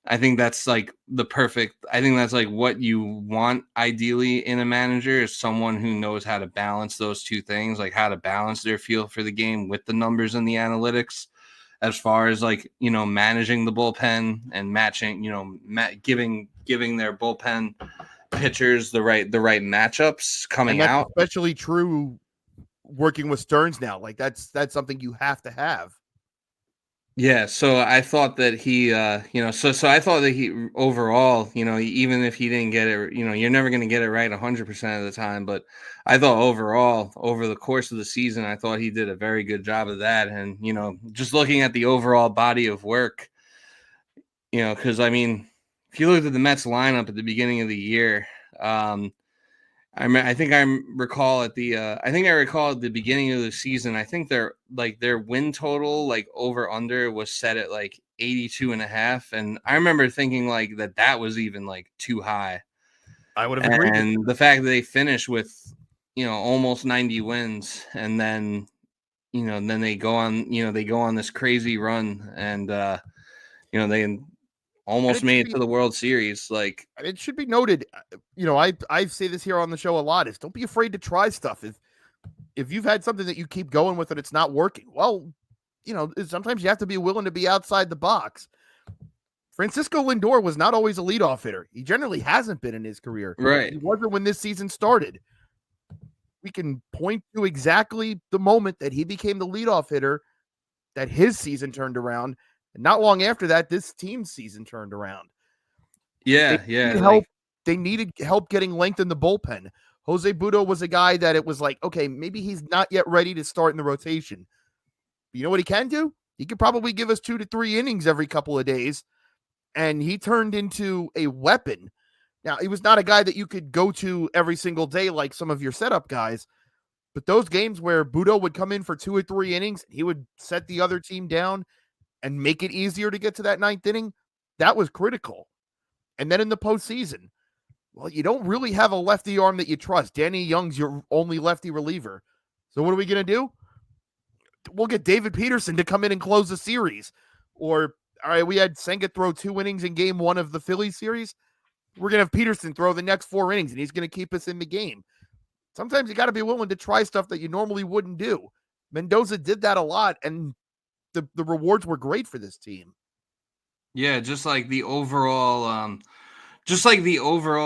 I think that's like I think that's like what you want ideally in a manager is someone who knows how to balance those two things, like how to balance their feel for the game with the numbers and the analytics as far as like, managing the bullpen and matching, giving their bullpen pitchers the right matchups And coming that's out. especially true working with Stearns now. Like that's something you have to have. Yeah, so I thought that he, so I thought that he overall, even if he didn't get it, you're never going to get it right 100% of the time. But I thought overall, over the course of the season, I thought he did a very good job of that. And, just looking at the overall body of work, because I mean, if you looked at the Mets lineup at the beginning of the year, I think I recall at the beginning of the season, I think their win total like over under was set at like 82.5, and I remember thinking like that was even like too high. I would have agreed with And the fact that they finished with almost 90 wins, and then they go on this crazy run, and they and almost made it to the World Series. Like, it should be noted, I say this here on the show a lot, is don't be afraid to try stuff. If you've had something that you keep going with and it's not working, well, sometimes you have to be willing to be outside the box. Francisco Lindor was not always a leadoff hitter. He generally hasn't been in his career. right. He wasn't when this season started. We can point to exactly the moment that he became the leadoff hitter, that his season turned around. And not long after that, this team's season turned around. They Yeah, needed help. like, They needed help getting length in the bullpen. Jose Budo was a guy that it was like, okay, maybe he's not yet ready to start in the rotation. But you know what he can do? He could probably give us 2 to 3 innings every couple of days. And he turned into a weapon. Now, he was not a guy that you could go to every single day like some of your setup guys. But those games where Budo would come in for 2 or 3 innings, he would set the other team down and make it easier to get to that ninth inning. That was critical. And then in the postseason, well, you don't really have a lefty arm that you trust. Danny Young's your only lefty reliever. So what are we going to do? We'll get David Peterson to come in and close the series. Or, all right, we had Senga throw 2 innings in game 1 of the Phillies series. We're going to have Peterson throw the next 4 innings, and he's going to keep us in the game. Sometimes you got to be willing to try stuff that you normally wouldn't do. Mendoza did that a lot, and the rewards were great for this team. Yeah, just like the overall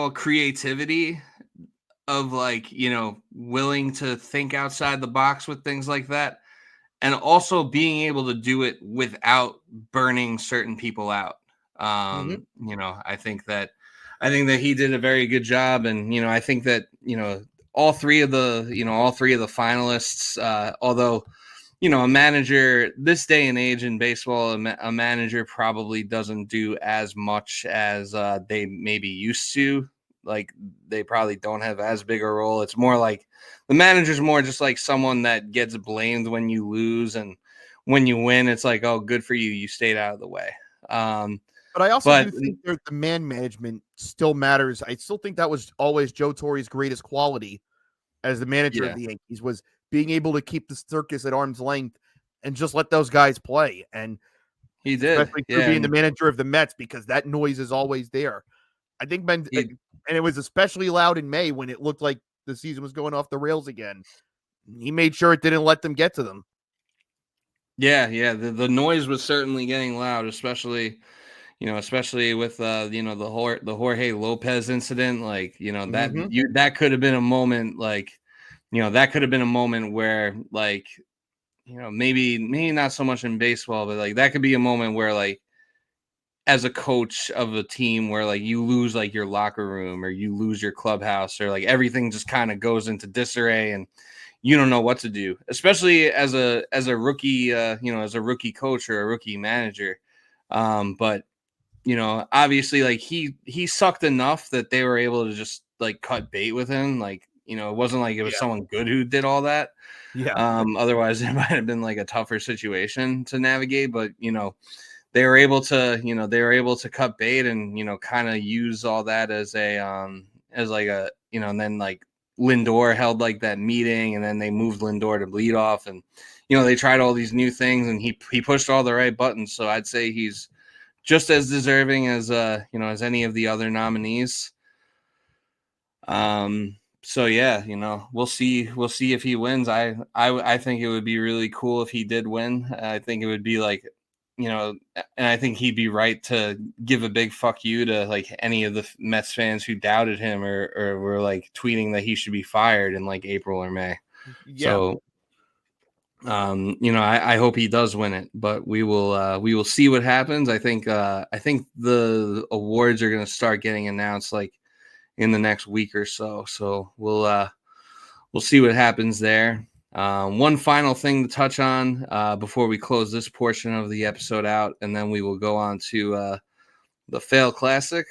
creativity of like, willing to think outside the box with things like that, and also being able to do it without burning certain people out. I think that he did a very good job, and I think that all three of the finalists, although a manager this day and age in baseball, a manager probably doesn't do as much as they maybe used to. Like, they probably don't have as big a role. It's more like the manager's more just like someone that gets blamed when you lose, and when you win, it's like, oh, good for you, you stayed out of the way. But I also But do think the man management still matters. I still think that was always Joe Torre's greatest quality as the manager of yeah, the Yankees, was being able to keep the circus at arm's length and just let those guys play. And he it's did. especially true Yeah, being the manager of the Mets, because that noise is always there. I think and it was especially loud in May when it looked like the season was going off the rails again. He made sure it didn't let them get to them. yeah. The noise was certainly getting loud, especially especially with the Jorge Lopez incident, like, Mm-hmm. that could have been a moment, like, that could have been a moment where, like, maybe not so much in baseball, but like that could be a moment where, like, as a coach of a team where, like, you lose, like, your locker room or you lose your clubhouse, or like everything just kind of goes into disarray and you don't know what to do, especially as a rookie, as a rookie coach or a rookie manager. But obviously, like, he sucked enough that they were able to just, like, cut bait with him. Like, it wasn't like it was Yeah. someone good who did all that. Yeah. Otherwise it might have been like a tougher situation to navigate, but they were able to cut bait and kind of use all that as like a and then, like, Lindor held, like, that meeting, and then they moved Lindor to lead off, and they tried all these new things, and he pushed all the right buttons. So I'd say he's just as deserving as any of the other nominees. So yeah, we'll see if he wins. I think it would be really cool if he did win. I think it would be like, and I think he'd be right to give a big fuck you to, like, any of the Mets fans who doubted him or were, like, tweeting that he should be fired in, like, April or May. Yeah. So I hope he does win it, but we will see what happens. I think the awards are gonna start getting announced, like, in the next week or so. So we'll see what happens there. One final thing to touch on before we close this portion of the episode out, and then we will go on to the Fail Classic.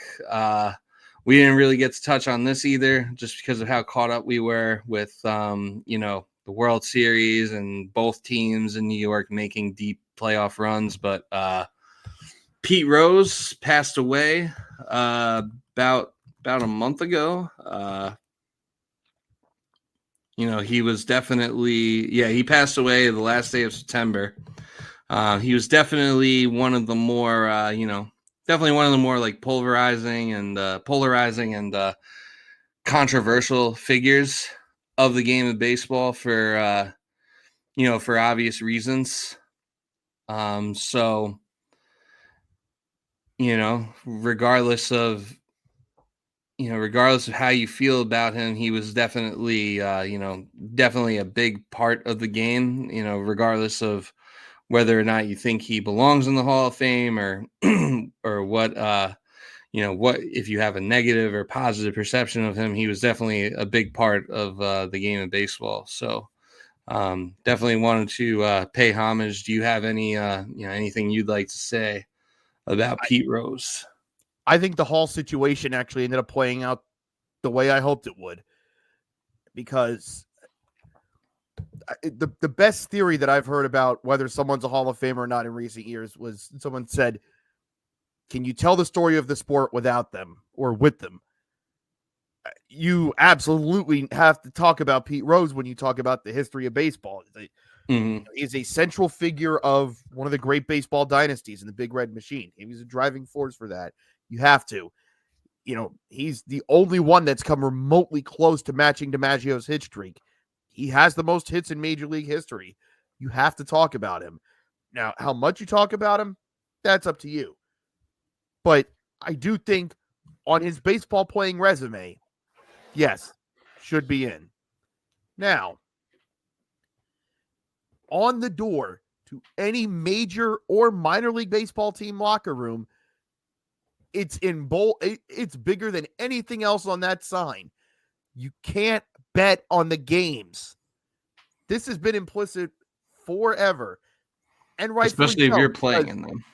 We didn't really get to touch on this either, just because of how caught up we were with the World Series and both teams in New York making deep playoff runs. But Pete Rose passed away about a month ago. He was definitely, he passed away the last day of September. He was definitely one of the more, like, polarizing and controversial figures of the game of baseball for obvious reasons. So, regardless of how you feel about him, he was definitely, definitely a big part of the game, regardless of whether or not you think he belongs in the Hall of Fame or, or what if you have a negative or positive perception of him. He was definitely a big part of the game of baseball. So definitely wanted to pay homage. Do you have anything you'd like to say about Pete Rose? I think the Hall situation actually ended up playing out the way I hoped it would, because the best theory that I've heard about whether someone's a Hall of Famer or not in recent years was someone said, can you tell the story of the sport without them or with them? You absolutely have to talk about Pete Rose when you talk about the history of baseball. Mm-hmm. He's a central figure of one of the great baseball dynasties in the Big Red Machine. He was a driving force for that. You have to. He's the only one that's come remotely close to matching DiMaggio's hit streak. He has the most hits in Major League history. You have to talk about him. Now, how much you talk about him, that's up to you. But I do think on his baseball playing resume, yes, should be in. Now, on the door to any major or minor league baseball team locker room, it's in bold. It's bigger than anything else on that sign. You can't bet on the games. This has been implicit forever, and rightfully Especially if so, you're playing in them.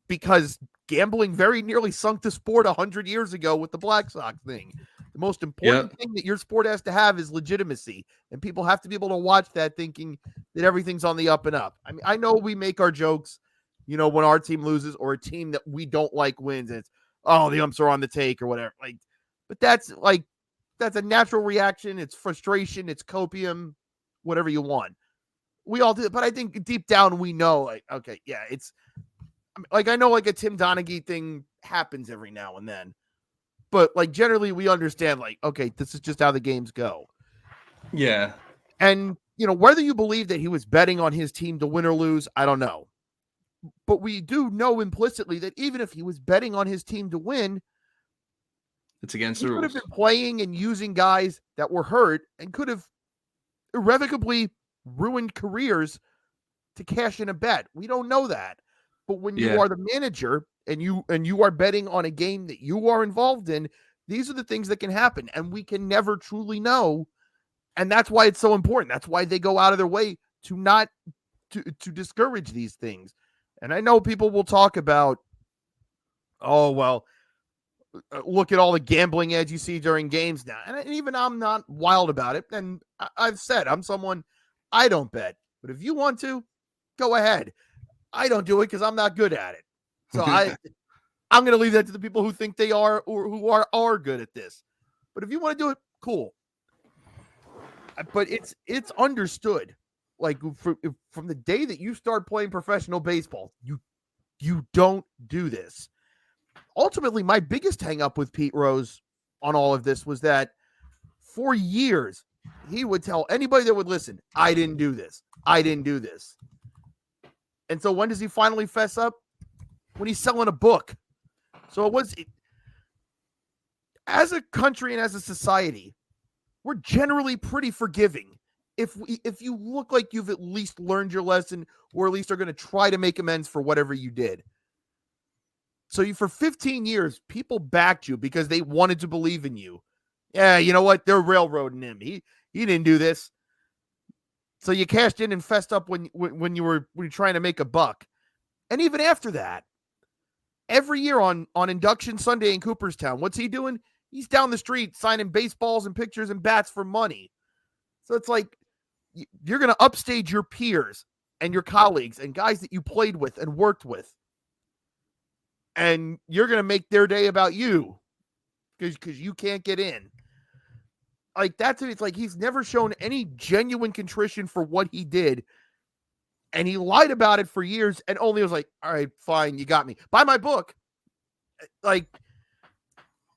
because gambling very nearly sunk the sport 100 years ago with the Black Sox thing. The most important thing that your sport has to have is legitimacy, and people have to be able to watch that thinking that everything's on the up and up. I mean, I know we make our jokes, when our team loses or a team that we don't like wins, and it's, oh, the umps are on the take or whatever. But that's a natural reaction. It's frustration. It's copium, whatever you want. We all do, but I think deep down we know, okay, yeah, it's I know a Tim Donaghy thing happens every now and then, but generally we understand okay, this is just how the games go. Yeah. And whether you believe that he was betting on his team to win or lose, I don't know. but we do know implicitly that even if he was betting on his team to win, it's against he the could have rules. been playing and using guys that were hurt and could have irrevocably ruined careers to cash in a bet. We don't know that. But when you Yeah. are the manager and you are betting on a game that you are involved in, these are the things that can happen, and we can never truly know. And that's why it's so important. That's why they go out of their way to not to discourage these things. And I know people will talk about, oh well, look at all the gambling ads you see during games now. And even I'm not wild about it. And I've said I'm someone, I don't bet. But if you want to, go ahead. I don't do it because I'm not good at it. So I'm going to leave that to the people who think they are or who are good at this. But if you want to do it, cool. But it's understood. Like from the day that you start playing professional baseball, you don't do this. Ultimately, my biggest hang up with Pete Rose on all of this was that for years, he would tell anybody that would listen, I didn't do this. I didn't do this. And so when does he finally fess up? When he's selling a book. So as a country and as a society, we're generally pretty forgiving. If you look like you've at least learned your lesson or at least are going to try to make amends for whatever you did. So for 15 years, people backed you because they wanted to believe in you. Yeah, you know what? They're railroading him. He didn't do this. So you cashed in and fessed up when you were trying to make a buck. And even after that, every year on Induction Sunday in Cooperstown, what's he doing? He's down the street signing baseballs and pictures and bats for money. So it's like you're going to upstage your peers and your colleagues and guys that you played with and worked with. And you're going to make their day about you because you can't get in. Like that's it. It's like he's never shown any genuine contrition for what he did. And he lied about it for years and only was like, all right, fine, you got me. Buy my book. Like,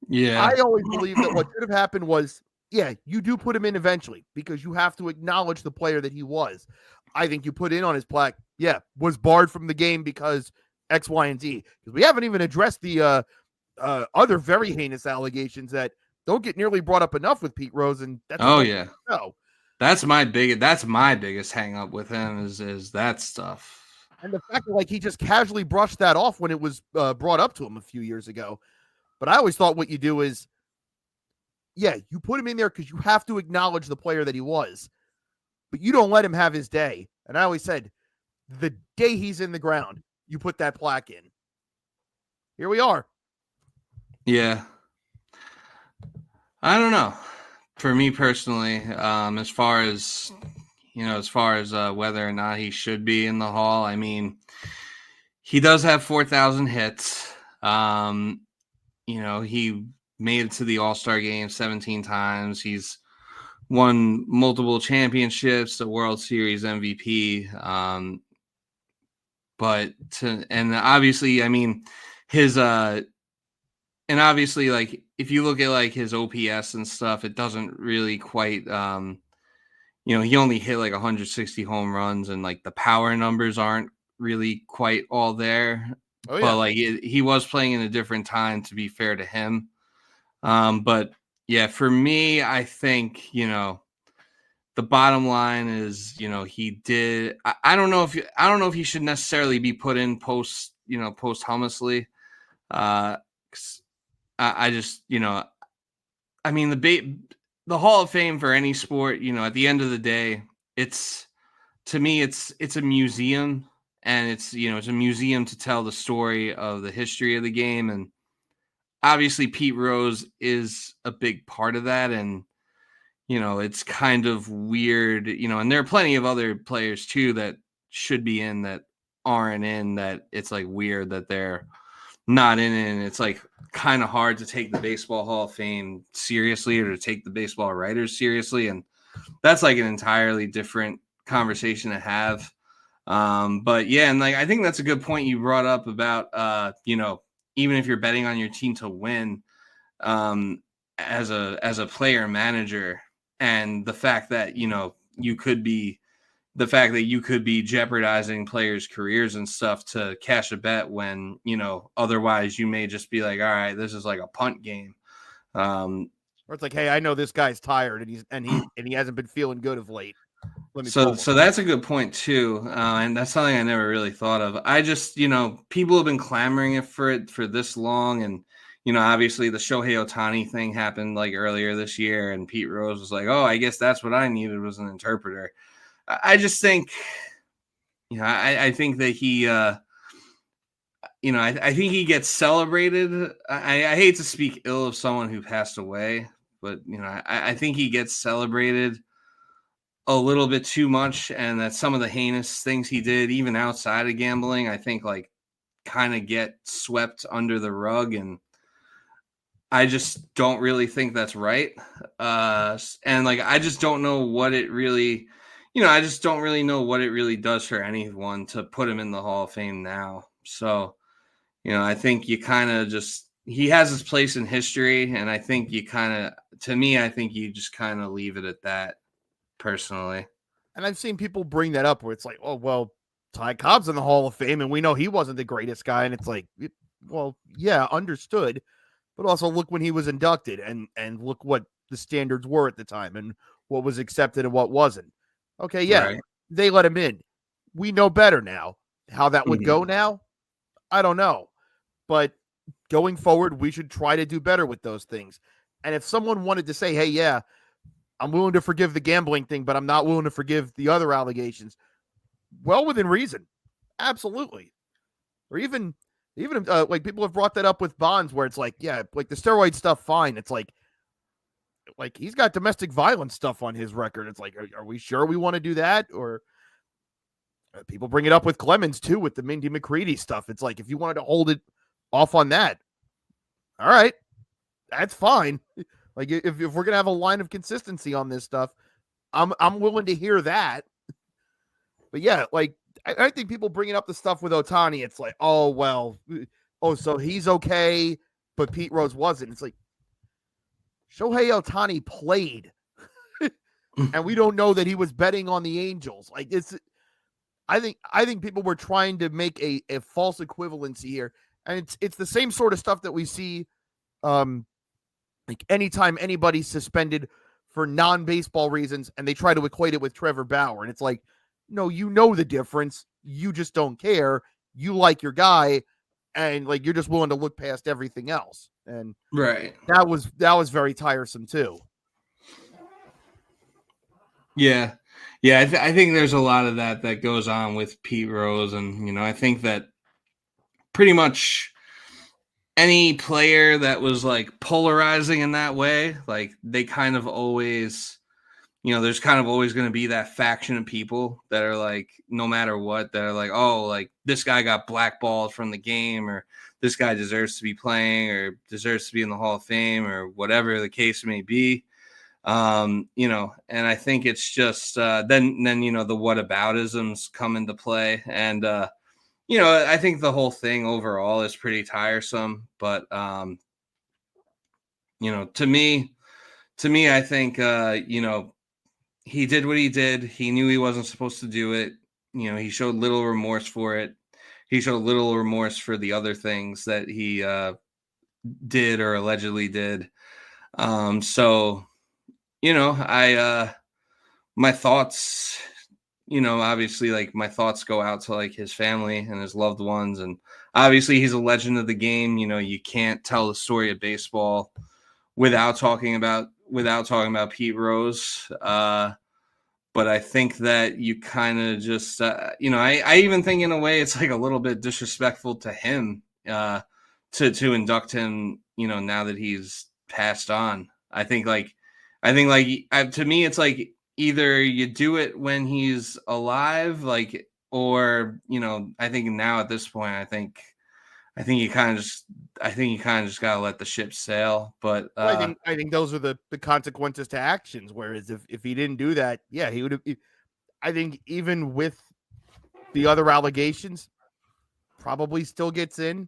Yeah. I always believe that what should have happened was, yeah, you do put him in eventually because you have to acknowledge the player that he was. I think you put in on his plaque, yeah, was barred from the game because X, Y, and Z. Because we haven't even addressed the other very heinous allegations that don't get nearly brought up enough with Pete Rose, and that's Oh yeah. No. That's my biggest hang up with him is that stuff. And the fact that like he just casually brushed that off when it was brought up to him a few years ago. But I always thought what you do is, yeah, you put him in there because you have to acknowledge the player that he was, but you don't let him have his day. And I always said, the day he's in the ground, you put that plaque in. Here we are. Yeah. I don't know. For me personally, as far as whether or not he should be in the Hall, I mean, he does have 4,000 hits. He made it to the All-Star game 17 times. He's won multiple championships, the World Series MVP. And obviously, I mean, obviously, like if you look at like his OPS and stuff, it doesn't really quite. He only hit like 160 home runs, and like the power numbers aren't really quite all there. Oh yeah. But like he was playing in a different time, to be fair to him. But yeah, for me, I think the bottom line is he did. I don't know if he should necessarily be put in posthumously. I just, I mean, the Hall of Fame for any sport, at the end of the day, to me, it's a museum, and it's a museum to tell the story of the history of the game. And obviously Pete Rose is a big part of that. And, it's kind of weird, and there are plenty of other players too that should be in that aren't in, that it's like weird that they're not in it. And it's like kind of hard to take the Baseball Hall of Fame seriously or to take the baseball writers seriously. And that's like an entirely different conversation to have. But yeah, and like I think that's a good point you brought up about even if you're betting on your team to win, as a player manager, and the fact that you could be the fact that you could be jeopardizing players' careers and stuff to cash a bet when, otherwise you may just be like, all right, this is like a punt game. Or it's like, hey, I know this guy's tired and he hasn't been feeling good of late. Let me pull him. So that's a good point too, and that's something I never really thought of. I just, people have been clamoring for it for this long, and obviously the Shohei Ohtani thing happened like earlier this year, and Pete Rose was like, "Oh, I guess that's what I needed was an interpreter." I just think, I think that he, I think he gets celebrated. I hate to speak ill of someone who passed away, but I think he gets celebrated a little bit too much, and that some of the heinous things he did, even outside of gambling, I think like kind of get swept under the rug, and I just don't really think that's right. And like I just don't know what it really, I just don't really know what it really does for anyone to put him in the Hall of Fame now. So, I think you kind of just he has his place in history, and I think you kind of, to me, I think you just kind of leave it at that. Personally. And I've seen people bring that up where it's like, oh, well, Ty Cobb's in the Hall of Fame and we know he wasn't the greatest guy. And it's like, well, yeah, understood. But also look when he was inducted and look what the standards were at the time and what was accepted and what wasn't. Okay, yeah, right. They let him in. We know better now. How that would go now, I don't know. But going forward, we should try to do better with those things. And if someone wanted to say, hey, yeah, I'm willing to forgive the gambling thing, but I'm not willing to forgive the other allegations, well within reason. Absolutely. Or even like people have brought that up with Bonds where it's like, yeah, like the steroid stuff, fine. It's like he's got domestic violence stuff on his record. It's like, are we sure we want to do that? Or people bring it up with Clemens too, with the Mindy McCready stuff. It's like, if you wanted to hold it off on that, all right, that's fine. Like if we're gonna have a line of consistency on this stuff, I'm willing to hear that. But yeah, like I think people bringing up the stuff with Ohtani, it's like, oh well, so he's okay, but Pete Rose wasn't. It's like Shohei Ohtani played, and we don't know that he was betting on the Angels. Like I think people were trying to make a false equivalency here, and it's the same sort of stuff that we see. Like anytime anybody's suspended for non-baseball reasons and they try to equate it with Trevor Bauer. And it's like, no, you know the difference. You just don't care. You like your guy and like you're just willing to look past everything else. And right. That was very tiresome too. Yeah. Yeah, I think there's a lot of that goes on with Pete Rose. And, I think that pretty much any player that was like polarizing in that way, like they kind of always, there's kind of always going to be that faction of people that are like, no matter what, that are like, oh, like this guy got blackballed from the game, or this guy deserves to be playing or deserves to be in the Hall of Fame, or whatever the case may be. And I think it's just then the whataboutisms come into play, and I think the whole thing overall is pretty tiresome, but to me, I think he did what he did. He knew he wasn't supposed to do it. He showed little remorse for it. He showed little remorse for the other things that he did or allegedly did. So my thoughts, obviously like my thoughts go out to like his family and his loved ones. And obviously he's a legend of the game. You can't tell the story of baseball without talking about Pete Rose. But I think that you kind of just, I even think in a way it's like a little bit disrespectful to him to induct him, now that he's passed on. I think to me, it's like either you do it when he's alive, like, or, I think now at this point, I think you kind of just gotta let the ship sail. But I think those are the consequences to actions. Whereas if he didn't do that, yeah, he would have. I think even with the other allegations, probably still gets in,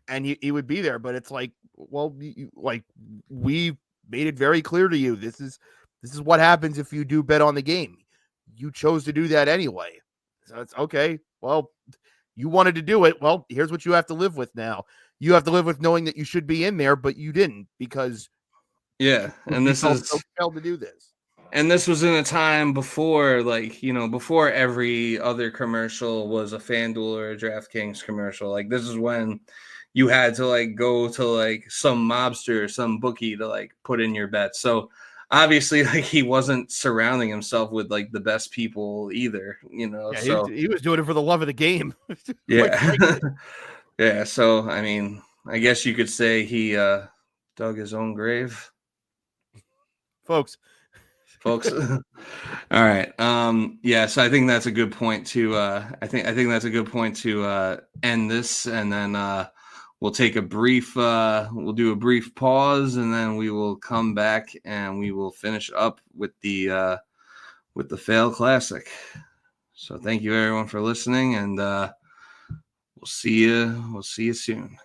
and he would be there. But it's like, well, like we made it very clear to you. This is what happens if you do bet on the game. you chose to do that anyway. So it's okay. Well, you wanted to do it. Well, here's what you have to live with now. You have to live with knowing that you should be in there, but you didn't because Yeah, and you felt so compelled to do this. And this was in a time before, like, before every other commercial was a FanDuel or a DraftKings commercial. Like, this is when you had to, like, go to, like, some mobster or some bookie to, like, put in your bets. So, obviously, like, he wasn't surrounding himself with, like, the best people either, Yeah, so. he was doing it for the love of the game. Yeah. Yeah, so, I mean, I guess you could say he dug his own grave. Folks. All right. Yeah, so I think that's a good point to I think that's a good point to end this, and then we'll take a brief we'll do a brief pause, and then we will come back and we will finish up with the Fail Classic. So thank you everyone for listening, and we'll see you soon.